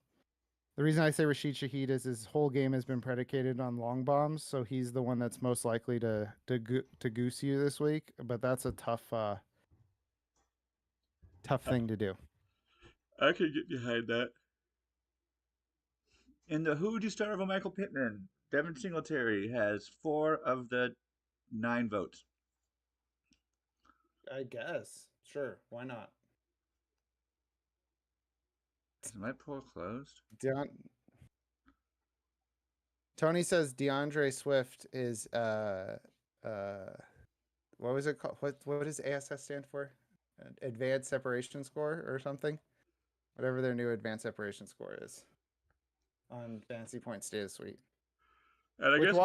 The reason I say Rashid Shaheed is his whole game has been predicated on long bombs, so he's the one that's most likely to goose you this week. But that's a tough thing to do. I could get behind that. In the who would you start over Michael Pittman? Devin Singletary has 4 of the 9 votes. I guess. Sure. Why not? Is my poll closed? Tony says DeAndre Swift is what was it called? What does ASS stand for? Advanced separation score or something? Whatever their new advanced separation score is on Fantasy Points Data Suite. And I Which guess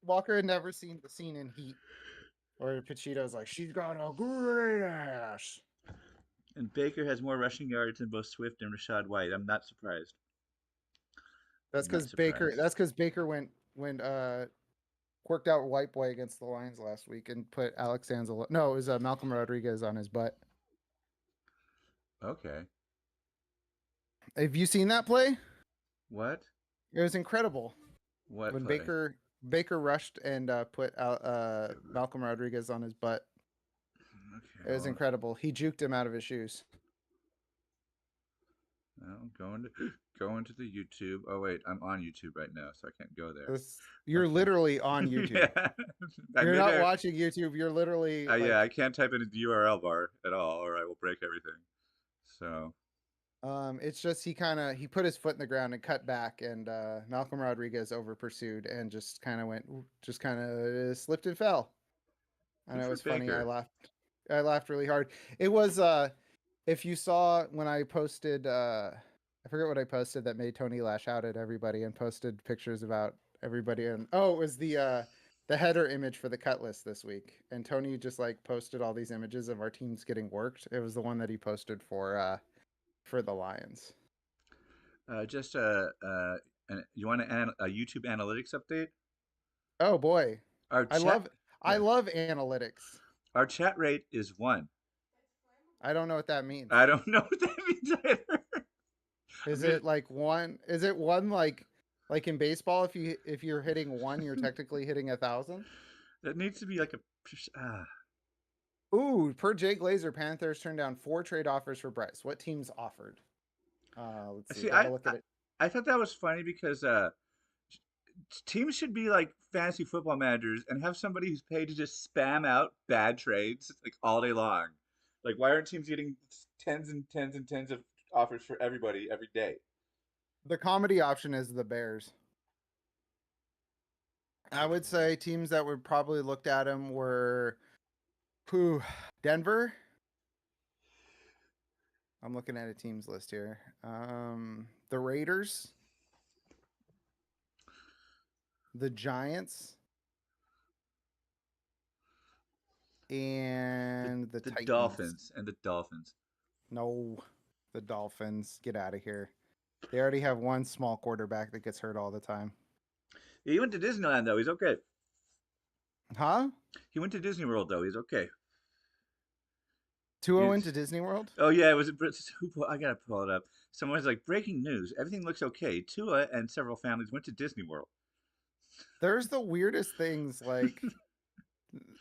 Walker had never seen in Heat. Or Pachito's like, she's got a great ass. And Baker has more rushing yards than both Swift and Rashad White. I'm not surprised. That's because Baker went worked out White Boy against the Lions last week and put Alex Anzalo. No, it was Malcolm Rodriguez on his butt. Okay. Have you seen that play? What? It was incredible. What when play? Baker rushed and put Malcolm Rodriguez on his butt. Okay, It was incredible. He juked him out of his shoes. Well, going to the YouTube. Oh wait, I'm on YouTube right now, so I can't go there. You're literally on YouTube. Yeah. You're not watching YouTube. You're literally. Yeah, I can't type in the URL bar at all, or I will break everything. So. It's just he put his foot in the ground and cut back, and Malcolm Rodriguez over pursued and just kind of slipped and fell, and Good it for was funny. I Baker. laughed. I laughed really hard. It was if you saw when I posted, I forget what I posted that made Tony lash out at everybody and posted pictures about everybody. And it was the header image for the cut list this week. And Tony just like posted all these images of our teams getting worked. It was the one that he posted for the Lions. Just you want a YouTube analytics update? Oh boy, Our I chat, love I yeah, love analytics. our chat rate is 1. I don't know what that means. I don't know what that means either. I'm Is gonna. it like one? Is it one like in baseball? If you're hitting one, you're technically hitting 1,000. That needs to be like a. Ooh, per Jay Glazer, Panthers turned down 4 trade offers for Bryce. What teams offered? Let's see. See, Gotta look at it. I thought that was funny because teams should be like fantasy football managers and have somebody who's paid to just spam out bad trades like all day long. Like, why aren't teams getting tens and tens and tens of offers for everybody every day? The comedy option is the Bears. I would say teams that would probably looked at him were Denver. I'm looking at a teams list here. The Raiders, the Giants, The and the the Titans. Dolphins and the Dolphins. No, the Dolphins. Get out of here. They already have one small quarterback that gets hurt all the time. He went to Disneyland though. He's okay. Huh? He went to Disney World though. He's okay. 2-0 He's, into Disney World? oh yeah, it was. I gotta pull it up. Someone's like, breaking news. Everything looks okay. Tua and several families went to Disney World. There's the weirdest things like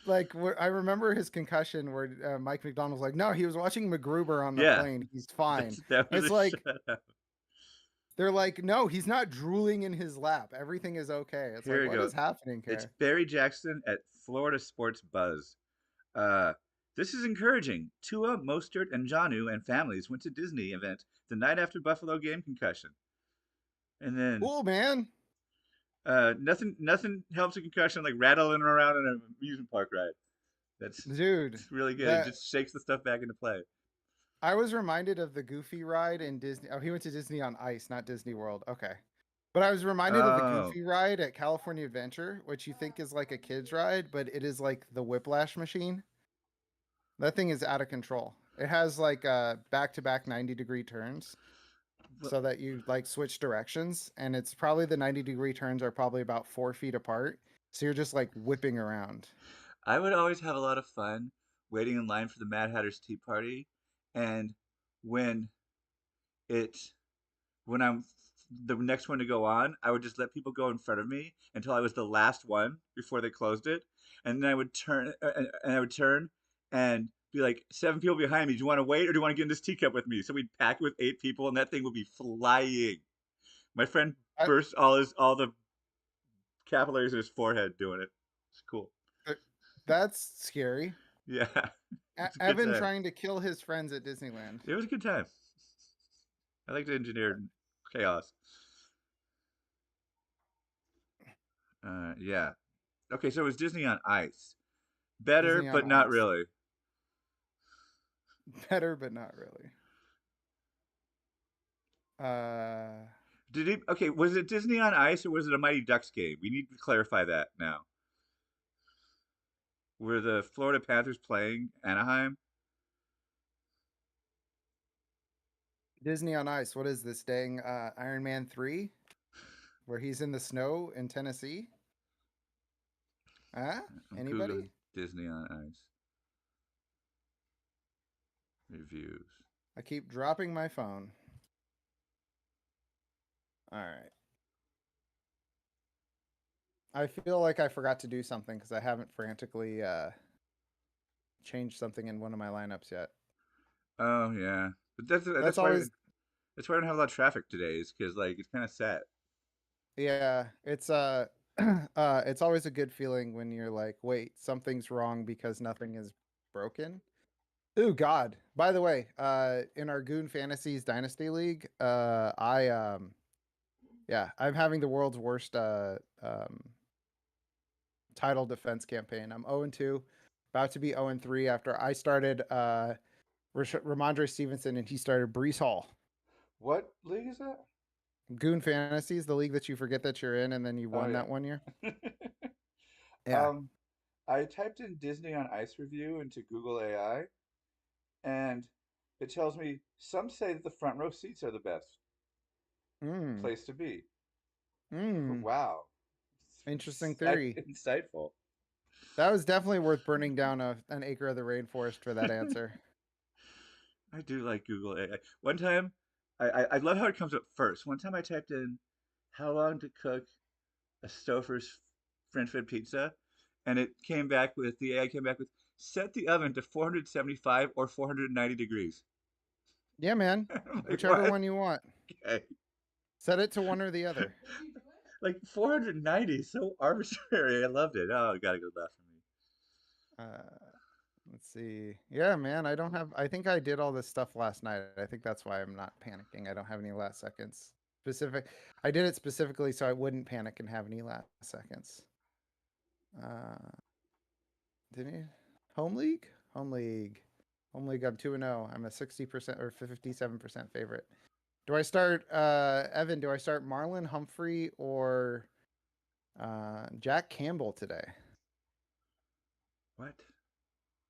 I remember his concussion where Mike McDonald's like, no, he was watching MacGruber on the Yeah, plane. He's fine. that was It's a like shutout. they're like, no, he's not drooling in his lap. Everything is okay. It's Here like, we what go. is happening It's here? Barry Jackson at Florida Sports Buzz. Uh, this is encouraging. Tua, Mostert, and Janu and families went to Disney event the night after Buffalo game concussion. And then Cool, man. nothing helps a concussion like rattling around in an amusement park ride. That's Dude, really good. It that just shakes the stuff back into play. I was reminded of the Goofy ride in Disney. Oh, he went to Disney on Ice, not Disney World. Okay. But I was reminded of the Oh, Goofy ride at California Adventure, which you think is like a kid's ride, but it is like the whiplash machine. That thing is out of control. It has like back-to-back 90-degree turns well, so that you like switch directions. And it's probably the 90-degree turns are probably about 4 feet apart. So you're just like whipping around. I would always have a lot of fun waiting in line for the Mad Hatter's Tea Party, and when it when I'm the next one to go on, I would just let people go in front of me until I was the last one before they closed it, and then I would turn and be like, 7 people behind me. Do you want to wait or do you want to get in this teacup with me? So we'd pack with 8 people, and that thing would be flying. My friend I, burst all the capillaries in his forehead doing it. It's cool. that's scary. Yeah, it's a good Evan time. trying to kill his friends at Disneyland. It was a good time. I like to engineer chaos. Yeah. Okay, so it was Disney on Ice. Better, Disney on but not Ice. really. Better, but not really. Uh, Did he? Okay, was it Disney on Ice or was it a Mighty Ducks game? We need to clarify that now. Were the Florida Panthers playing Anaheim? Disney on Ice. What is this dang Iron Man 3 where he's in the snow in Tennessee? Huh? I'm Anybody? googling Disney on Ice reviews. I keep dropping my phone. All right. I feel like I forgot to do something because I haven't frantically changed something in one of my lineups yet. Oh yeah, but That's always that's why I don't have a lot of traffic today. Is because like it's kind of sad. yeah, it's it's always a good feeling when you're like, wait, something's wrong because nothing is broken. Oh God. By the way, in our Goon Fantasies Dynasty League, I'm having the world's worst title defense campaign. I'm 0-2, about to be 0-3 after I started Ramondre Stevenson and he started Brees Hall. What league is that? Goon Fantasies, the league that you forget that you're in and then you Oh won yeah. that one year. Yeah. um, I typed in Disney on Ice review into Google AI, and it tells me some say that the front row seats are the best Mm. place to be. Mm. Wow. Interesting theory. Insightful. That was definitely worth burning down an acre of the rainforest for that answer. I do like Google AI. One time, I love how it comes up first. One time I typed in how long to cook a Stouffer's French bread pizza, and the AI came back with set the oven to 475 or 490 degrees. Yeah, man. I'm like, Whichever what? one you want. Okay. Set it to one or the other. Like 490, so arbitrary. I loved it. Oh, gotta go laugh for me. Uh, let's see. Yeah, man. I think I did all this stuff last night. I think that's why I'm not panicking. I don't have any last seconds. I did it specifically so I wouldn't panic and have any last seconds. Didn't you? Home league? Home league. Home league. I'm 2-0. I'm a 60% or 57% favorite. Do I start Evan? Do I start Marlon Humphrey or Jack Campbell today? What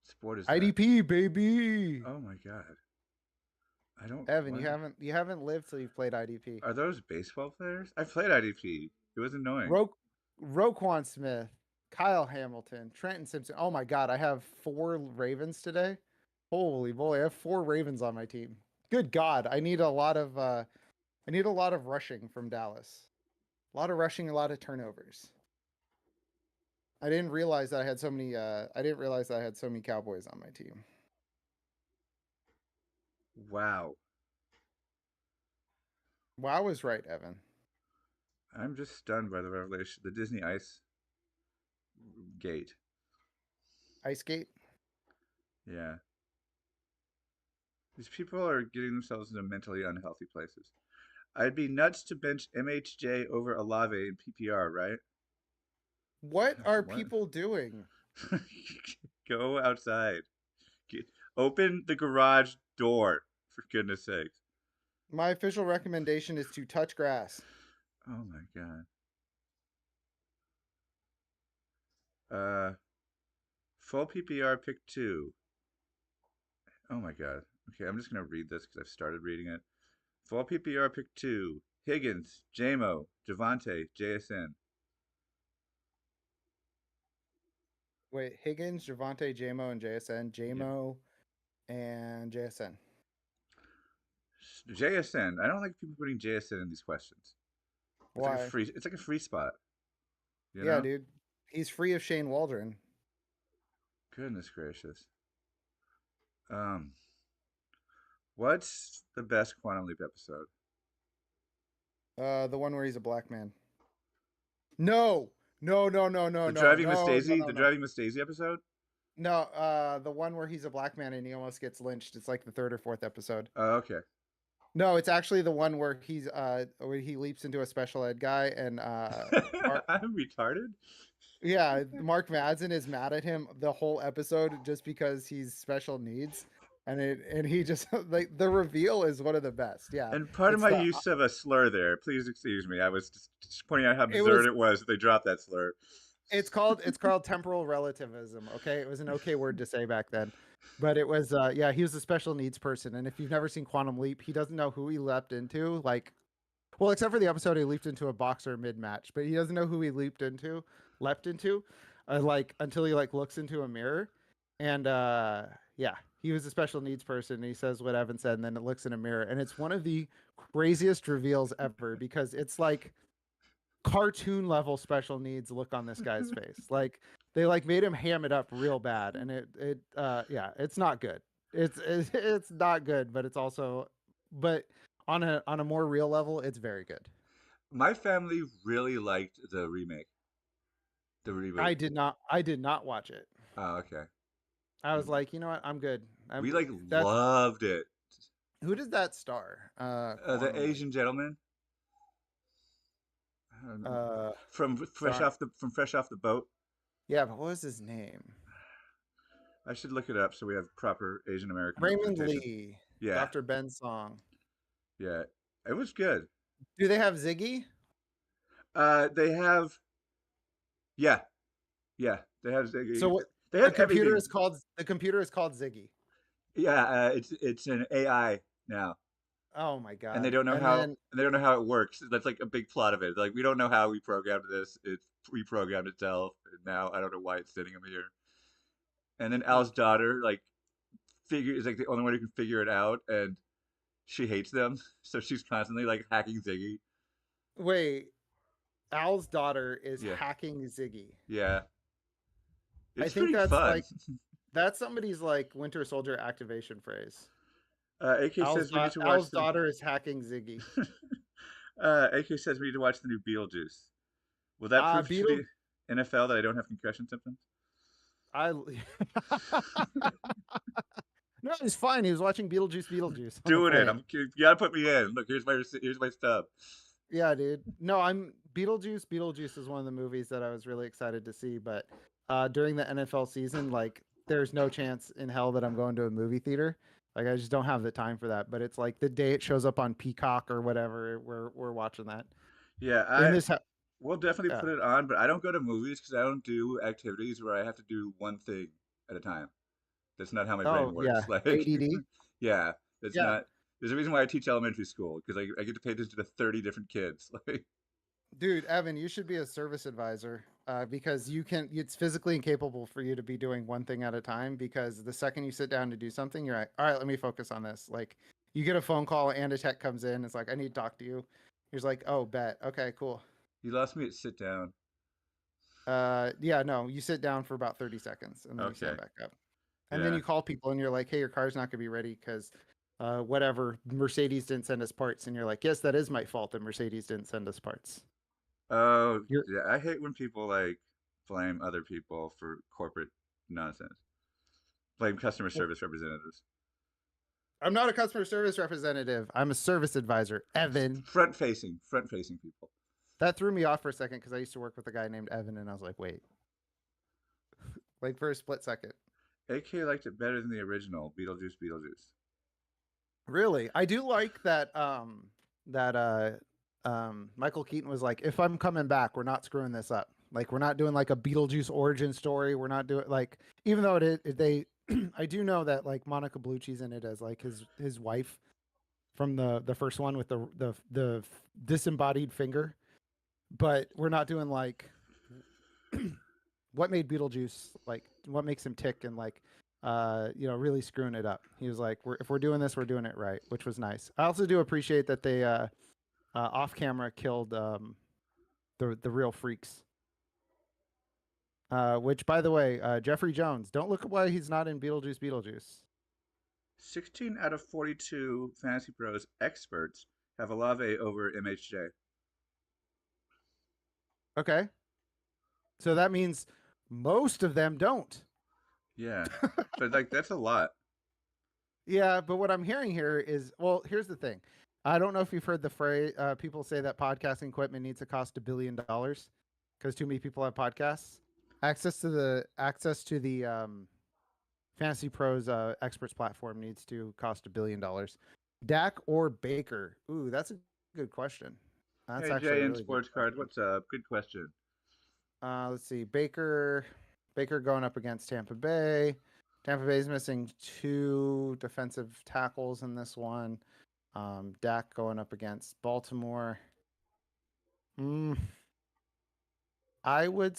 sport is that? IDP baby. Oh my God. I don't. Evan, What? you haven't lived till you've played IDP. Are those baseball players? I played IDP. It was annoying. Roquan Smith, Kyle Hamilton, Trenton Simpson. Oh my God, I have 4 Ravens today. Holy boy, I have 4 Ravens on my team. Good God, I need a lot of rushing from Dallas. A lot of rushing, a lot of turnovers. I didn't realize that I had so many. I didn't realize that I had so many Cowboys on my team. Wow. Well, I was right, Evan. I'm just stunned by the revelation. The Disney Ice Gate. Ice Gate. Yeah. These people are getting themselves into mentally unhealthy places. I'd be nuts to bench MHJ over Olave in PPR, right? What are What? people doing? Go outside. Get, open the garage door, for goodness sakes. My official recommendation is to touch grass. Oh my God. Uh, full PPR pick 2. Oh my God. Okay, I'm just gonna read this because I've started reading it. Full PPR pick 2. Higgins, JMO, Javante, JSN. Wait, Higgins, Javante, JMO, and JSN. Yep. JMO and JSN. JSN. I don't like people putting JSN in these questions. It's like a Why? free. It's like a free spot. You Yeah, know. dude. He's free of Shane Waldron. Goodness gracious. Um, what's the best Quantum Leap episode? The one where he's a black man. No. No, no, no, no, The no, driving no, no, Mastasi. no, The no. driving Mastasi episode. No, the one where he's a black man and he almost gets lynched. It's like the 3rd or 4th episode. Oh, okay. No, it's actually the one where where he leaps into a special ed guy and Mark, I'm retarded. yeah, Mark Madsen is mad at him the whole episode just because he's special needs. And he just like the reveal is one of the best. Yeah. And part of It's my the use of a slur there, please excuse me. I was just pointing out how it was absurd it was that they dropped that slur. it's called temporal relativism. Okay, it was an okay word to say back then, but it was yeah, he was a special needs person, and if you've never seen Quantum Leap, he doesn't know who he leapt into. Like, well, except for the episode he leaped into a boxer mid match, but he doesn't know who he leapt into, like until he like looks into a mirror, and yeah, he was a special needs person. And he says what Evan said, and then it looks in a mirror, and it's one of the craziest reveals ever because it's like cartoon level special needs look on this guy's face. Like they like made him ham it up real bad, and yeah, it's not good. It's not good, but it's also but on a more real level, it's very good. My family really liked the remake, the reboot. I did not watch it. Oh, okay. I was like, you know what, I'm good. We like That's loved it. who did that star? The Kwame. Asian gentleman. I don't know. Uh, From sorry. fresh off the boat. Yeah, but what was his name? I should look it up so we have proper Asian American Raymond representation. Lee. Yeah, Dr. Ben Song. yeah, it was good. Do they have Ziggy? They have, yeah, yeah, they have So what? they have everything. The computer is called Ziggy. Yeah, it's an AI now, Oh my and they god. don't know And how then and they don't know how it works. That's like a big plot of it. Like we don't know how we programmed this. It's reprogrammed itself. And now I don't know why it's sitting him here. And then Al's daughter like figure is like the only one who can figure it out, and she hates them, so she's constantly like hacking Ziggy. wait, Al's daughter is Yeah, hacking Ziggy. yeah, I it's think pretty fun. that's somebody's like Winter Soldier activation phrase. AK says we need to watch Al's the. daughter is hacking Ziggy. AK says we need to watch the new Beetlejuice. Will that prove to Beetle the NFL that I don't have concussion symptoms? I No, he's fine. He was watching Beetlejuice on the Doing it. plane. You gotta put me in. Look, here's my stub. Yeah, dude. No, I'm Beetlejuice. Beetlejuice is one of the movies that I was really excited to see, but during the NFL season, like there's no chance in hell that I'm going to a movie theater. Like I just don't have the time for that. But it's like the day it shows up on Peacock or whatever, we're watching that. Yeah, In this we'll definitely yeah. put it on, but I don't go to movies because I don't do activities where I have to do one thing at a time. That's not how my brain Oh, works. yeah. Like, ADD. yeah, that's Yeah. not. There's a reason why I teach elementary school because I get to pay attention to 30 different kids. Like, Dude, Evan, you should be a service advisor because it's physically incapable for you to be doing one thing at a time because the second you sit down to do something, you're like, all right, let me focus on this. Like you get a phone call and a tech comes in. It's like, I need to talk to you. He's like, oh, bet. Okay, cool. you lost me at sit down. Yeah, no, you sit down for about 30 seconds and then you Okay, stand back up. And then yeah. you call people and you're like, hey, your car's not going to be ready because whatever, Mercedes didn't send us parts. And you're like, yes, that is my fault that Mercedes didn't send us parts. Oh, You're yeah. I hate when people like blame other people for corporate nonsense. Blame customer service representatives. I'm not a customer service representative. I'm a service advisor. Evan. Front facing people. That threw me off for a second because I used to work with a guy named Evan, and I was like, wait. Like for a split second. AK liked it better than the original Beetlejuice. Really? I do like that Michael Keaton was like, if I'm coming back, we're not screwing this up. Like we're not doing like a Beetlejuice origin story. We're not doing like even though they I do know that like Monica Bellucci's in it as like his wife from the first one with the disembodied finger. But we're not doing like what made Beetlejuice like what makes him tick and like really screwing it up. He was like, if we're doing this, we're doing it right, which was nice. I also do appreciate that they off camera killed the real freaks. Which by the way, Jeffrey Jones, don't look at why he's not in Beetlejuice. 16 out of 42 Fantasy Pros experts have Olave over MHJ. Okay. So that means most of them don't. Yeah. But like that's a lot. Yeah, but what I'm hearing here is, well, here's the thing. I don't know if you've heard the phrase, people say that podcasting equipment needs to cost $1 billion because too many people have podcasts. Access to the Fantasy Pros experts platform needs to cost $1 billion. Dak or Baker? Ooh, that's a good question. That's Hey actually Jay a in really good Sports Card, question. what's up? Good question. Let's see. Baker going up against Tampa Bay. Tampa Bay is missing 2 defensive tackles in this one. Dak going up against Baltimore. I would.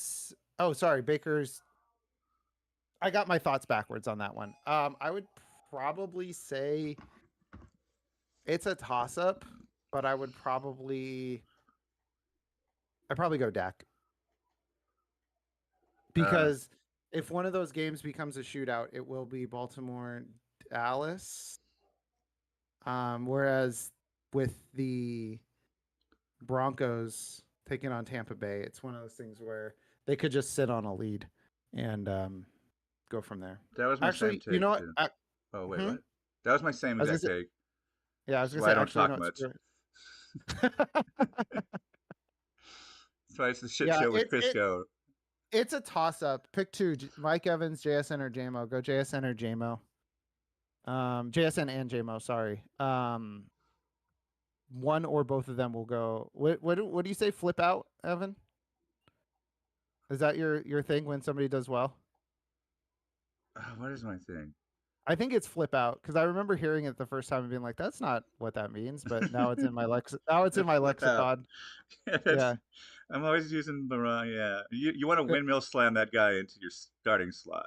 Oh, sorry, Baker's. I got my thoughts backwards on that one. I would probably say it's a toss-up, but I'd probably go Dak because if one of those games becomes a shootout, it will be Baltimore Dallas. Whereas with the Broncos taking on Tampa Bay, it's one of those things where they could just sit on a lead and go from there. That was my same Actually, you take know what? too. Oh wait, Hmm. what? That was my same I was gonna exact say, take. yeah, I This was is gonna why say I don't actually talk no, it's much. true. That's why it's the shit Yeah, show with Krisko. it's a toss up. Pick two: Mike Evans, JSN, or JMO. Go JSN or JMO. JSN and JMO. Sorry. One or both of them will go. What do you say? Flip out, Evan? Is that your thing when somebody does well? What is my thing? I think it's flip out because I remember hearing it the first time and being like, "That's not what that means." But now it's in my now it's in That's my flip out. lexicon. Yeah, that's. Yeah. I'm always using the wrong. Yeah, you want to windmill slam that guy into your starting slot.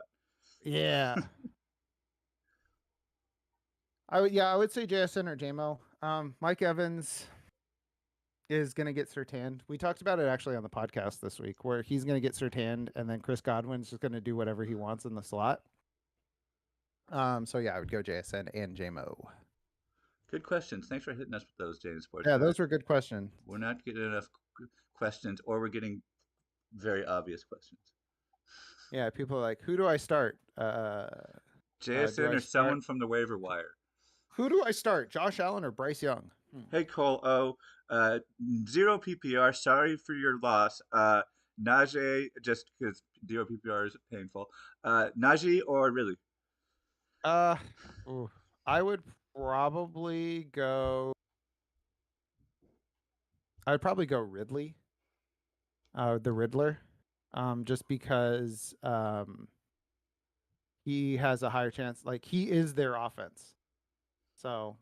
Yeah. I would say JSN or JMO. Mike Evans is going to get Surtanned. We talked about it actually on the podcast this week, where he's going to get Surtanned, and then Chris Godwin's just going to do whatever he wants in the slot. So yeah, I would go JSN and JMO. Good questions. Thanks for hitting us with those, Jane Sports Yeah, Guy. those were good questions. We're not getting enough questions, or we're getting very obvious questions. Yeah, people are like, who do I start? Do JSN I or start? someone from the waiver wire. Who do I start? Josh Allen or Bryce Young? Hey Cole O, uh, zero PPR. Sorry for your loss. Najee, just because zero PPR is painful. Najee or really? Uh, ooh, I would probably go. I'd probably go Ridley, the Riddler, just because he has a higher chance. Like he is their offense, so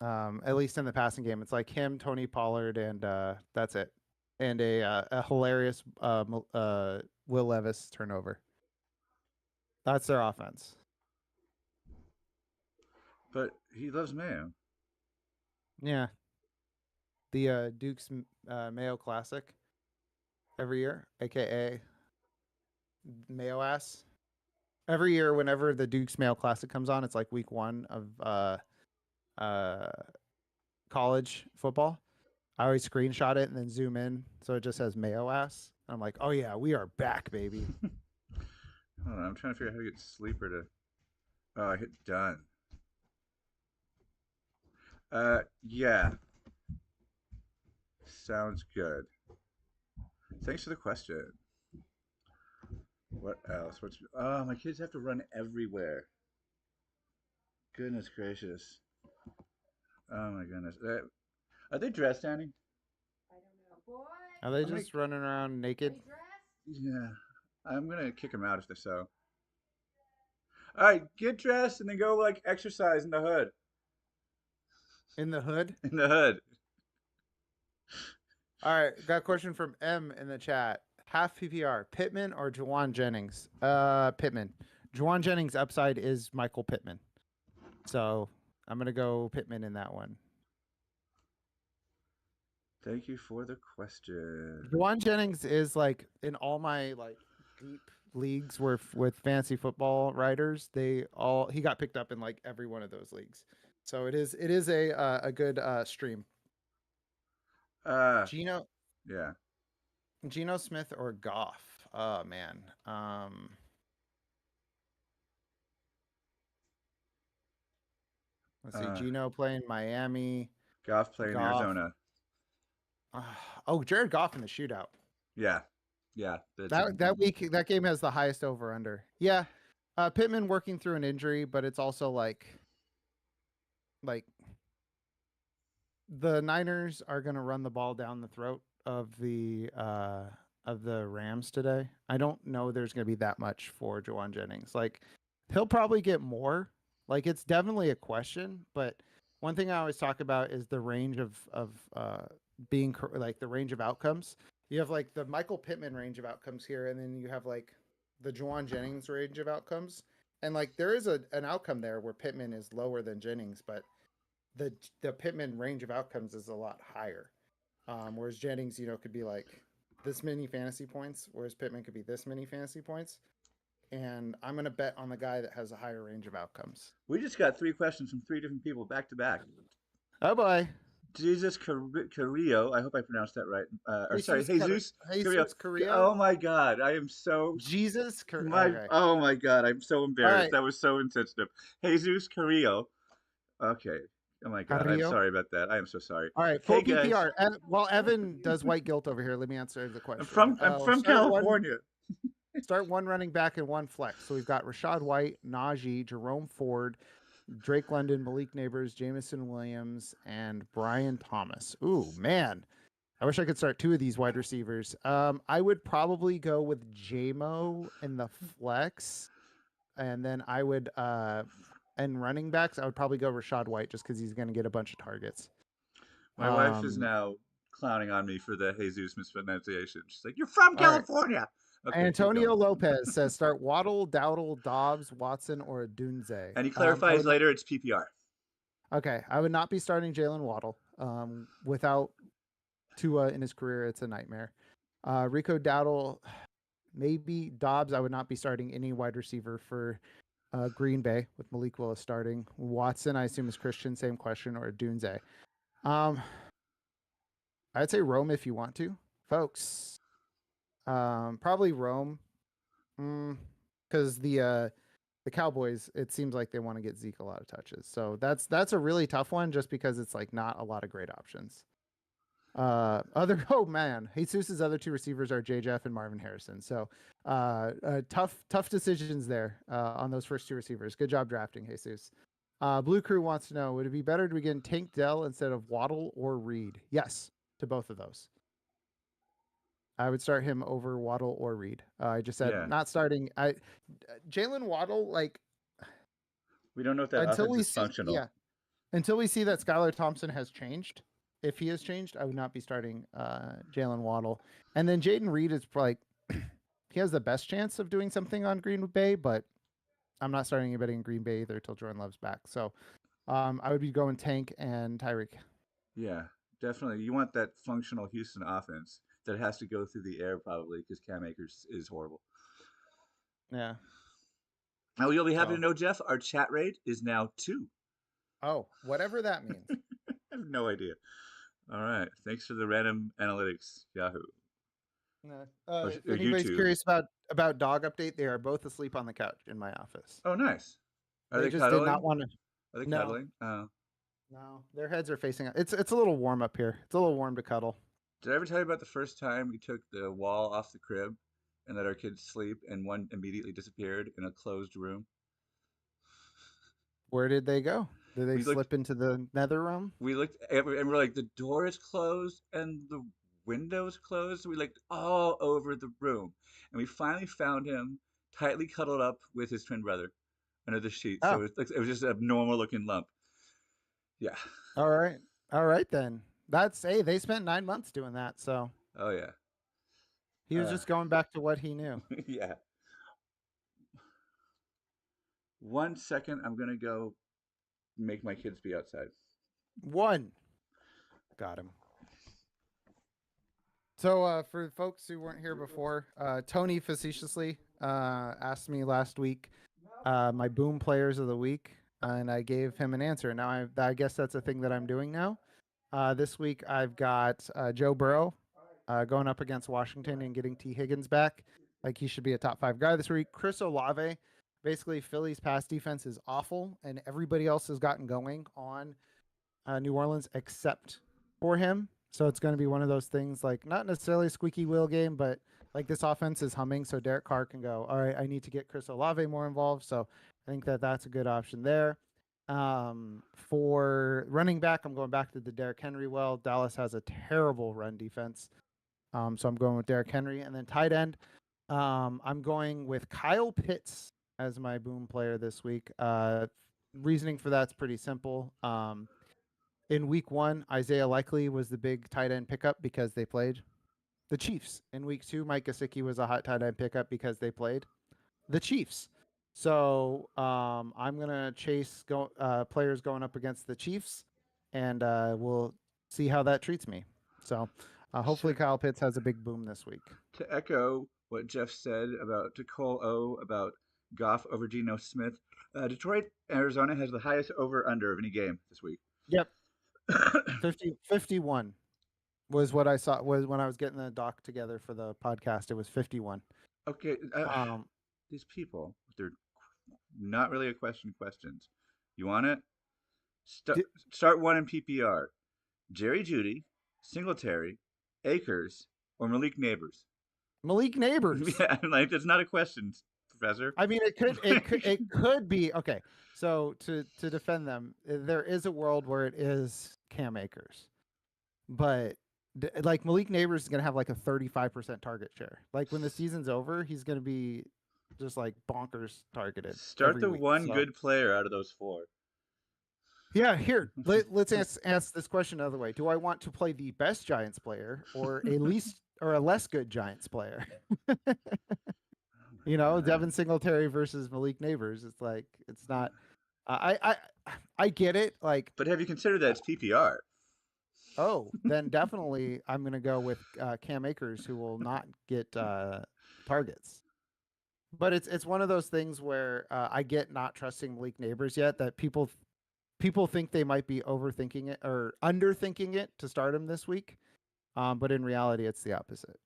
at least in the passing game, it's like him, Tony Pollard, and that's it, and a hilarious Will Levis turnover. That's their offense. But he loves Mayo. Yeah, the Duke's Mayo Classic every year, aka Mayo Ass. Every year, whenever the Duke's Mayo Classic comes on, it's like week one of uh, college football. I always screenshot it and then zoom in so it just says Mayo Ass. I'm like, oh yeah, we are back, baby. Hold on, I'm trying to figure out how to get Sleeper to. Oh, I hit done. Yeah, sounds good. Thanks for the question. What else? Oh, my kids have to run everywhere. Goodness gracious. Oh my goodness. Are they dressed, Annie? Are they I'm gonna. just running around naked Yeah, I'm gonna kick them out if they're so. All right, get dressed and then go like exercise in the hood. in the hood? In the hood. All right, got a question from M in the chat. Half PPR, Pittman or Juwan Jennings? Pittman. Juwan Jennings' upside is Michael Pittman. So I'm gonna go Pittman in that one. Thank you for the question. Juwan Jennings is like in all my like deep leagues where with fantasy football writers, he got picked up in like every one of those leagues. So it is a good stream. Uh, Geno yeah. Geno Smith or Goff? Oh man. Let's see. Uh, Geno playing Miami. Goff playing Goff. Arizona. Oh, Jared Goff in the shootout. Yeah, yeah. That game has the highest over under. Yeah. Pittman working through an injury, but it's also like the Niners are going to run the ball down the throat of the Rams today. I don't know there's going to be that much for Juwan Jennings. Like he'll probably get more. Like it's definitely a question, but one thing I always talk about is the range of being like the range of outcomes. You have like the Michael Pittman range of outcomes here, and then you have like the Juwan Jennings range of outcomes. And like there is an outcome there where Pittman is lower than Jennings, but the Pittman range of outcomes is a lot higher. Whereas Jennings, could be like this many fantasy points, whereas Pittman could be this many fantasy points. And I'm gonna bet on the guy that has a higher range of outcomes. We just got 3 questions from 3 different people back to back. Oh boy. Jesus Carrillo. I hope I pronounced that right. Or sorry, Jesus Carrillo. Jesus Carrillo. Oh my God, I am so Okay. Oh my God, I'm so All embarrassed. right. That was so insensitive. Jesus Carrillo. Okay. Oh my God, I'm Carrillo. sorry about that. I am so sorry. All right. Hey Full guys, PPR. While Evan does white guilt over here, let me answer the I'm question. from I'm from Start one. California. Start one running back and one flex. So we've got Rashad White, Najee, Jerome Ford, Drake London, Malik Neighbors, Jamison Williams, and Brian Thomas. Ooh, man. I wish I could start two of these wide receivers. I would probably go with JMO in the flex. And then I would and running backs, I would probably go Rashad White just because he's gonna get a bunch of targets. My wife is Um, now clowning on me for the Jesus mispronunciation. She's like, "You're from all right. California." Okay, keep Antonio going. Lopez says start Waddle, Dowdle, Dobbs, Watson, or Dunze. And he I clarifies would not. later it's PPR. Okay, I would not be starting Jalen Waddle. Without Tua in his career, it's a nightmare. Rico Dowdle, maybe Dobbs. I would not be starting any wide receiver for Green Bay with Malik Willis starting. Watson, I assume is Christian. Same question, or Dunze. Um, I'd say Rome if you want to, folks. Probably Rome, because the Cowboys, it seems like they want to get Zeke a lot of touches. So that's a really tough one, just because it's like not a lot of great options. Oh man, Jesus's other two receivers are J. Jeff and Marvin Harrison. So tough decisions there on those first two receivers. Good job drafting, Jesus. Blue Crew wants to know: would it be better to begin Tank Dell instead of Waddle or Reed? Yes, to both of those. I would start him over Waddle or Reed. I just said Yeah, not starting. I Jalen Waddle, like, we don't know if that until offense we is see, functional. yeah, until we see that Skylar Thompson has changed. If he has changed, I would not be starting Jalen Waddle. And then Jaden Reed is like he has the best chance of doing something on Green Bay, but I'm not starting anybody in Green Bay either till Jordan Love's back. So I would be going Tank and Tyreek. Yeah, definitely. You want that functional Houston offense that has to go through the air probably because Cam Akers is horrible. Yeah. Now you'll be happy to So know, Jeff, our chat rate is now 2. whatever that means. I have no idea. All right. Thanks for the random analytics, Yahoo. No. Or If anybody's YouTube. curious about dog update, they are both asleep on the couch in my office. Oh, nice. Are They they just did not cuddling? want to. Are they No, cuddling? Oh. no, their heads are facing. It's a little warm up here. It's a little warm to cuddle. Did I ever tell you about the first time we took the wall off the crib and let our kids sleep and one immediately disappeared in a closed room? Where did they go? Did they We looked slip into the nether realm? we looked and we're like, the door is closed and the windows closed. We looked all over the room, and we finally found him tightly cuddled up with his twin brother under the sheet. So Oh, it was just a normal looking lump. Yeah. all right, all right then. That's hey, they spent 9 months doing that, so Oh yeah. he was Uh, just going back to what he knew. yeah. 1 second, I'm gonna go make my kids be outside. One, got him. So for folks who weren't here before, Tony facetiously asked me last week my boom players of the week, and I gave him an answer. Now I guess that's a thing that I'm doing now. This week I've got Joe Burrow going up against Washington and getting T. Higgins back. Like he should be a top 5 guy this week. Chris Olave, basically Philly's pass defense is awful, and everybody else has gotten going on New Orleans except for him. So it's going to be one of those things, like not necessarily a squeaky wheel game, but like this offense is humming, so Derek Carr can go, all right, I need to get Chris Olave more involved. So I think that that's a good option there. For running back, I'm going back to the Derrick Henry well. Dallas has a terrible run defense. So I'm going with Derrick Henry. And then tight end, I'm going with Kyle Pitts as my boom player this week. Reasoning for that's pretty simple. In week 1, Isaiah Likely was the big tight end pickup because they played the Chiefs. In week 2, Mike Gesicki was a hot tight end pickup because they played the Chiefs. So I'm gonna chase players going up against the Chiefs, and we'll see how that treats me. So hopefully So Kyle Pitts has a big boom this week. to echo what Jeff said about to Cole O about Goff over Geno Smith, Detroit, Arizona has the highest over under of any game this week. Yep. 51 was what I saw was when I was getting the doc together for the podcast. It was 51. Okay, Um, these people, they're not really a questions. You want it? Start, di- start one in PPR. Jerry Judy, Singletary, Akers, or Malik Neighbors. Malik Neighbors. Yeah, like it's not a question, Professor. I mean, it could be okay. So to defend them, there is a world where it is Cam Akers, but like Malik Neighbors is gonna have like a 35% target share. Like when the season's over, he's gonna be just like bonkers targeted Start every the week. one So good player out of those four. yeah, here let's ask this question another way. Do I want to play the best Giants player or a least or a less good Giants player? Devin Singletary versus Malik Neighbors. It's like it's not. I get it. Like, But have you considered that it's PPR? oh, then definitely I'm gonna go with Cam Akers, who will not get targets. But it's one of those things where I get not trusting Malik Neighbors yet. That people think they might be overthinking it or underthinking it to start him this week, but in reality, it's the opposite.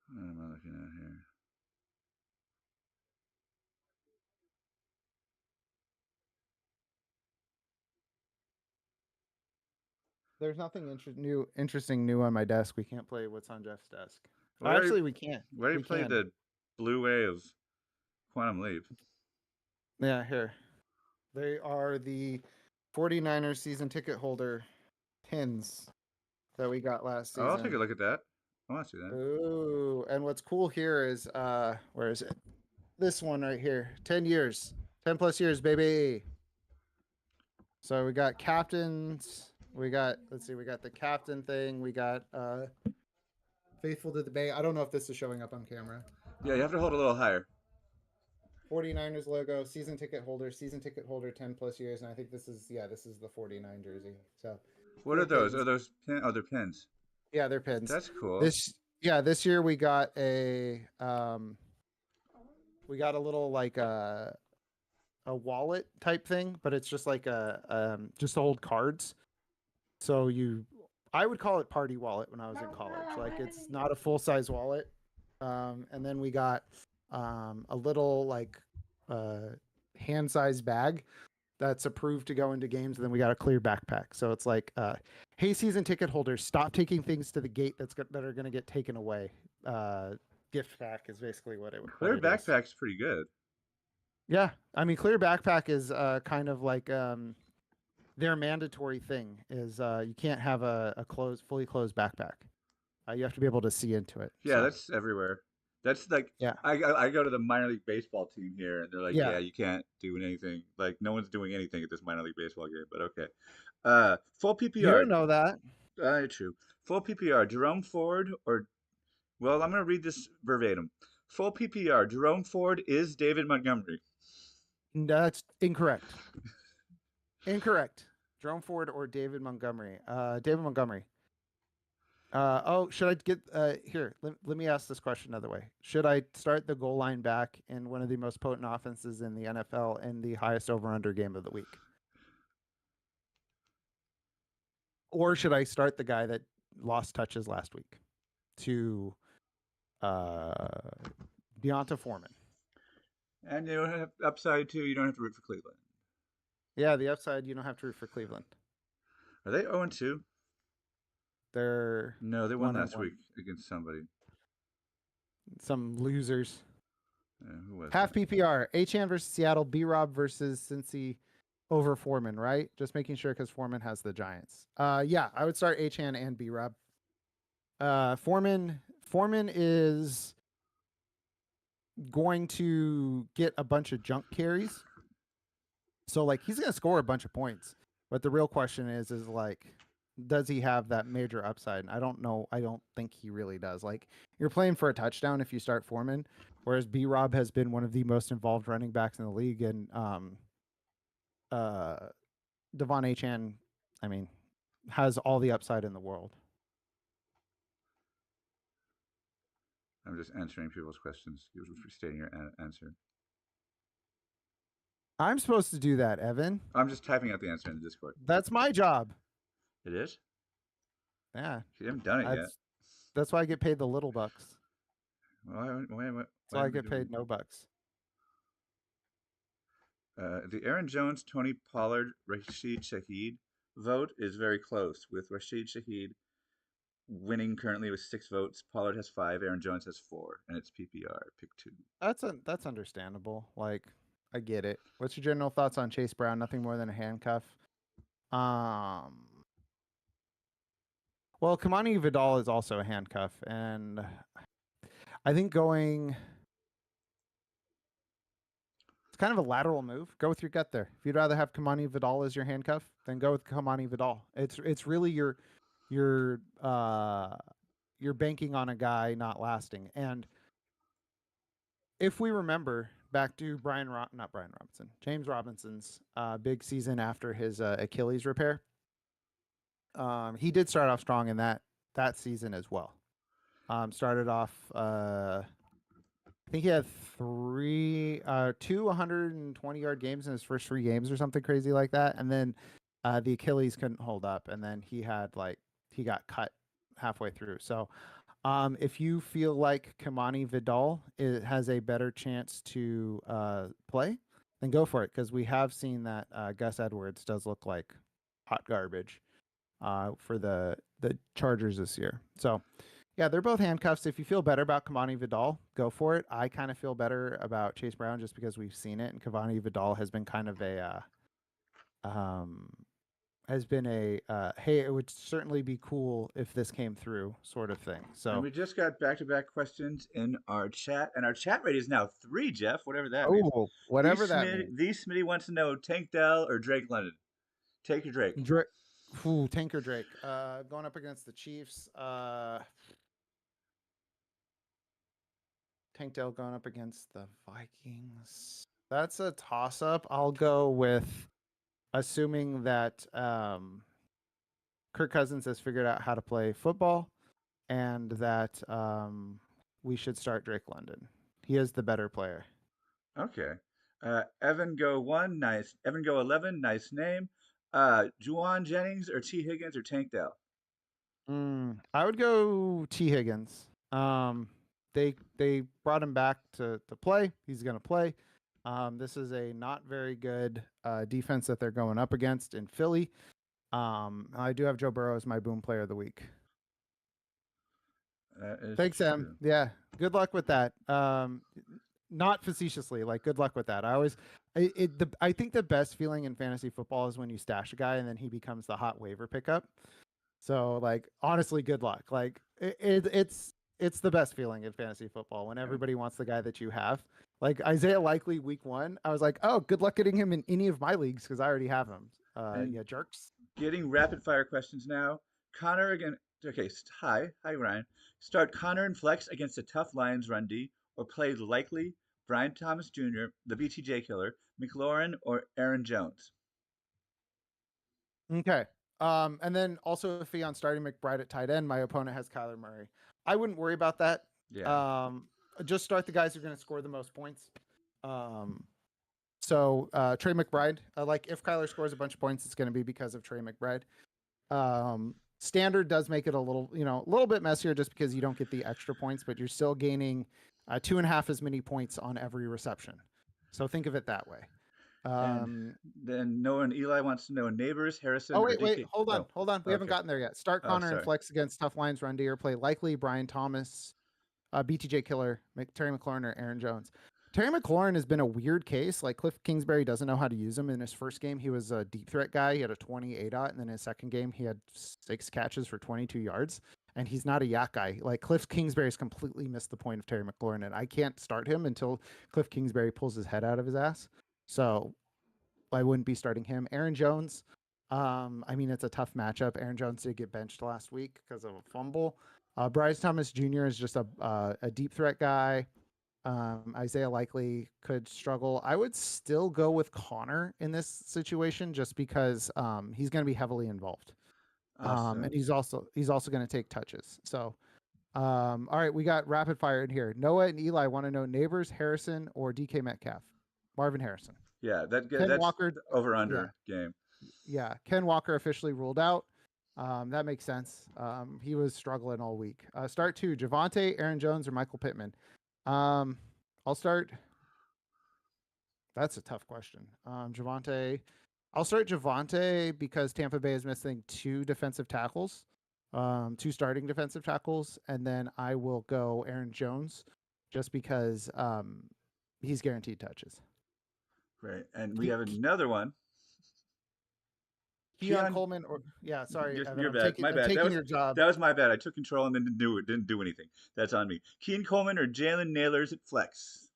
What am I looking at here? There's nothing interesting new on my desk. We can't play what's on Jeff's desk. Well, Actually, we can't. Where do you We play can. the Blue Wave Quantum Leap? Yeah, here. They are the 49ers season ticket holder pins that we got last season. Oh, I'll take a look at that. I want to see that. Ooh, and what's cool here is where is it? This one right here. 10 years. 10 plus years, baby. So we got captains. We got the captain thing. We got Faithful to the Bay. I don't know if this is showing up on camera. Yeah, you have to hold a little higher. 49ers logo, season ticket holder, 10 plus years, and I think this is the 49 jersey. So What cool are those? pins. Are those pin? Oh, they're pins. Yeah, they're pins. That's cool. This year we got a little like a wallet type thing, but it's just like just to hold cards. So I would call it party wallet when I was in college. Like it's not a full size wallet. And then we got a little like hand sized bag that's approved to go into games, and then we got a clear backpack. So it's like, hey, season ticket holders, stop taking things to the gate that are going to get taken away. Gift pack is basically what it would. Clear backpack's pretty good. Yeah, I mean, clear backpack is kind of like their mandatory thing is you can't have a fully closed backpack. You have to be able to see into it. Yeah, that's everywhere. That's like, yeah. I go to the minor league baseball team here, and they're like, Yeah. you can't do anything. Like, no one's doing anything at this minor league baseball game. But okay, full PPR. You don't know that. True. Full PPR. Jerome Ford or, well, I'm gonna read this verbatim. Full PPR. Jerome Ford is David Montgomery. That's incorrect. Incorrect. Jerome Ford or David Montgomery. David Montgomery. Should I get here? Let me ask this question another way. Should I start the goal line back in one of the most potent offenses in the NFL in the highest over/under game of the week? Or should I start the guy that lost touches last week to Deonta Foreman? And you don't have upside too. You don't have to root for Cleveland. Yeah, the upside, you don't have to root for Cleveland. Are they 0-2? No, they won last week against somebody. Some losers. Who was Half that? PPR. Achane versus Seattle. B-Rob versus Cincy over Foreman, right? Just making sure because Foreman has the Giants. Yeah, I would start Achane and B-Rob. Foreman is going to get a bunch of junk carries. So, like, he's going to score a bunch of points. But the real question is like, does he have that major upside? And I don't know. I don't think he really does. Like, you're playing for a touchdown if you start Foreman, whereas B-Rob has been one of the most involved running backs in the league. And Devon Achane, I mean, has all the upside in the world. I'm just answering people's questions. You're stating your answer. I'm supposed to do that, Evan. I'm just typing out the answer in the Discord. That's my job. It is? Yeah. You haven't done it yet. That's why I get paid the little bucks. Why That's why I am I get doing? paid no bucks. The Aaron Jones, Tony Pollard, Rashid Shaheed vote is very close, with Rashid Shaheed winning currently with 6 votes. Pollard has 5, Aaron Jones has 4, and it's PPR pick 2. That's understandable. Like, I get it. What's your general thoughts on Chase Brown? Nothing more than a handcuff. Well, Kamani Vidal is also a handcuff, and I think it's kind of a lateral move. Go with your gut there. If you'd rather have Kamani Vidal as your handcuff, then go with Kamani Vidal. It's really you're banking on a guy not lasting. And if we remember back to James Robinson's big season after his Achilles repair, he did start off strong in that season as well. Started off, I think he had 2 120-yard games in his first 3 games or something crazy like that, and then the Achilles couldn't hold up, and then he got cut halfway through. So if you feel like Kamani Vidal has a better chance to play, then go for it, because we have seen that Gus Edwards does look like hot garbage for the Chargers this year. So, yeah, they're both handcuffs. If you feel better about Kamani Vidal, go for it. I kind of feel better about Chase Brown just because we've seen it, and Kamani Vidal has been kind of a hey, it would certainly be cool if this came through sort of thing. So, And we just got back-to-back questions in our chat, and our chat rate is now 3, Jeff, whatever that means. Whatever that means. The Smitty wants to know Tank Dell or Drake London. Take your Drake. Tanker Drake. Going up against the Chiefs. Tank Dell going up against the Vikings. That's a toss-up. I'll go with assuming that Kirk Cousins has figured out how to play football, and that we should start Drake London. He is the better player. Okay. Evan Go 1, nice. Evan Go 11, nice name. Juwan Jennings or T. Higgins or Tank Dell? I would go T. Higgins. They brought him back to play. He's going to play. This is a not very good defense that they're going up against in Philly. I do have Joe Burrow as my boom player of the week. Thanks, true. Sam. Yeah, good luck with that. Not facetiously, like good luck with that. I think the best feeling in fantasy football is when you stash a guy and then he becomes the hot waiver pickup. So, like, honestly, good luck. Like, it's the best feeling in fantasy football when everybody wants the guy that you have. Like Isaiah Likely week 1, I was like, oh, good luck getting him in any of my leagues because I already have him. Yeah, jerks. Getting rapid fire questions now. Connor again. Okay, hi Ryan. Start Connor and flex against a tough Lions run D, or play Likely, Brian Thomas Jr., the BTJ killer, McLaurin, or Aaron Jones. Okay. And then also a fee on starting McBride at tight end. My opponent has Kyler Murray. I wouldn't worry about that. Yeah. Just start the guys who are going to score the most points. So Trey McBride, like if Kyler scores a bunch of points, it's going to be because of Trey McBride. Standard does make it a little bit messier just because you don't get the extra points, but you're still gaining 2.5 as many points on every reception. So think of it that way. And then Noah and Eli wants to know Neighbors, Harrison. Wait, hold on. We haven't gotten there yet. Start Connor and flex against tough Lions run D, or play Likely, Brian Thomas, BTJ killer, Terry McLaurin, or Aaron Jones. Terry McLaurin has been a weird case. Like Cliff Kingsbury doesn't know how to use him. In his first game, he was a deep threat guy. He had a 20 ADOT, and then his second game, he had 6 catches for 22 yards. And he's not a yak guy. Like Cliff Kingsbury's completely missed the point of Terry McLaurin, and I can't start him until Cliff Kingsbury pulls his head out of his ass. So I wouldn't be starting him. Aaron Jones. I mean, it's a tough matchup. Aaron Jones did get benched last week because of a fumble. Bryce Thomas Jr. is just a deep threat guy. Isaiah Likely could struggle. I would still go with Connor in this situation just because he's going to be heavily involved. Awesome. And he's also going to take touches. So, all right, we got rapid fire in here. Noah and Eli want to know Neighbors, Harrison, or DK Metcalf. Marvin Harrison. Yeah, Ken that's Walker, the over yeah, under game. yeah. Ken Walker officially ruled out. That makes sense. He was struggling all week. Start 2, Javonte, Aaron Jones, or Michael Pittman. I'll start. That's a tough question. Javonte. I'll start Javonte because Tampa Bay is missing 2 defensive tackles, 2 starting defensive tackles, and then I will go Aaron Jones just because he's guaranteed touches. Right, and we have another one. Keon Coleman, or sorry, Evan, Your bad. My I'm bad. taking your job. That was my bad. I took control and then didn't do anything. That's on me. Keen Coleman or Jalen Nailors at flex.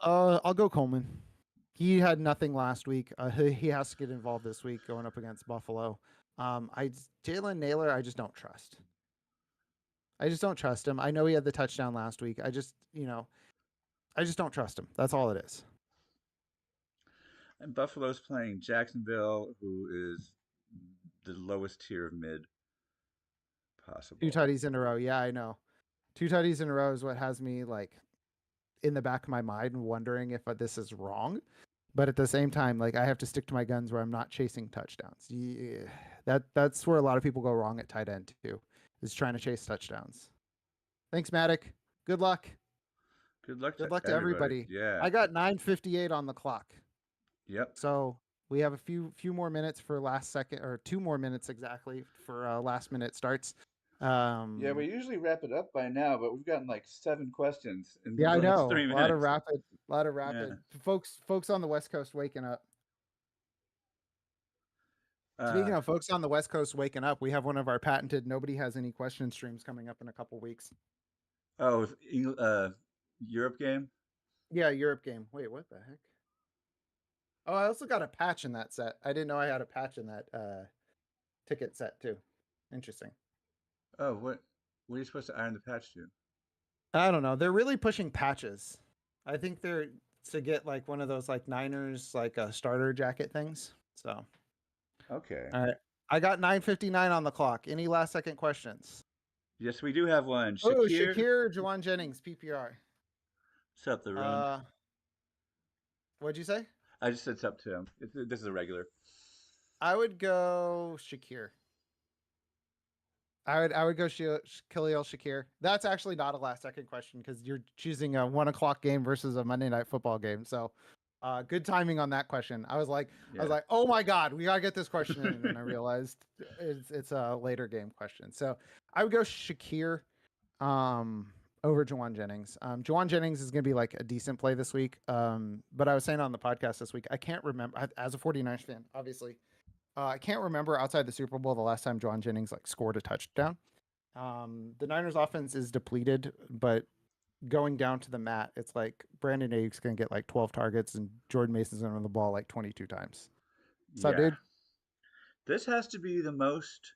I'll go Coleman. He had nothing last week. He has to get involved this week going up against Buffalo. Jalen Nailor, I just don't trust. I just don't trust him. I know he had the touchdown last week. I just don't trust him. That's all it is. And Buffalo's playing Jacksonville, who is the lowest tier of mid possible. 2 tutties in a row. Yeah, I know. 2 tutties in a row is what has me like in the back of my mind wondering if this is wrong. But at the same time, like I have to stick to my guns where I'm not chasing touchdowns. Yeah, that's where a lot of people go wrong at tight end too, is trying to chase touchdowns. Thanks, Matic. Good luck. Good luck to everybody. Yeah. I got 9:58 on the clock. Yep. So we have a few more minutes for last second, or 2 more minutes exactly for last minute starts. Yeah, we usually wrap it up by now, but we've gotten like 7 questions in yeah, the I last know. 3 A minutes. lot of rapid. Yeah. Folks on the West Coast waking up. Speaking of folks on the West Coast waking up, we have one of our patented nobody has any question streams coming up in a couple weeks. Oh, Europe game? Yeah, Europe game. Wait, what the heck? Oh, I also got a patch in that set. I didn't know I had a patch in that ticket set too. Interesting. Oh, what are you supposed to iron the patch to? I don't know. They're really pushing patches. I think they're to get like one of those like Niners like starter jacket things. So okay. All right. I got 9:59 on the clock. Any last second questions? Yes, we do have one. Shakir, Juwan Jennings, PPR. Sup, the room. What'd you say? I just said sup to him. This is a regular. I would go Shakir. I would go Khalil Shakir. That's actually not a last second question because you're choosing a 1 o'clock game versus a Monday Night Football game. So good timing on that question. I was like, oh my God, we gotta get this question in. And then I realized it's a later game question. So I would go Shakir over Juwan Jennings. Juwan Jennings is gonna be like a decent play this week. But I was saying on the podcast this week, I can't remember as a 49ers fan, obviously. I can't remember outside the Super Bowl the last time Juwan Jennings like scored a touchdown. The Niners offense is depleted, but going down to the mat, it's like Brandon Ayuk's going to get like 12 targets and Jordan Mason's going to run the ball like 22 times. So, dude, this has to be the most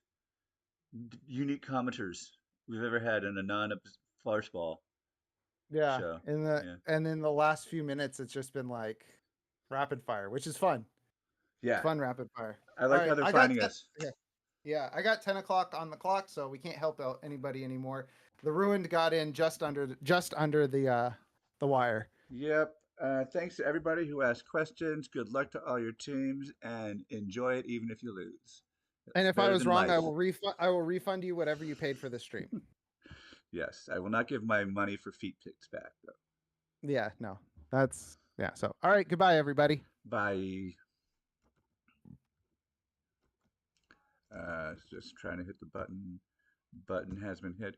unique commenters we've ever had in a non-farce ball. Yeah, show. And in the last few minutes, it's just been like rapid fire, which is fun. Yeah, fun rapid fire. I like how they're finding us. Yeah, I got 10 o'clock on the clock, so we can't help out anybody anymore. The Ruined got in just under the wire. Yep. Thanks to everybody who asked questions. Good luck to all your teams, and enjoy it even if you lose. And if I was wrong, I will refund you whatever you paid for the stream. Yes, I will not give my money for feet picks back though. Yeah, no. So all right, goodbye everybody. Bye. Just trying to hit the button. Button has been hit.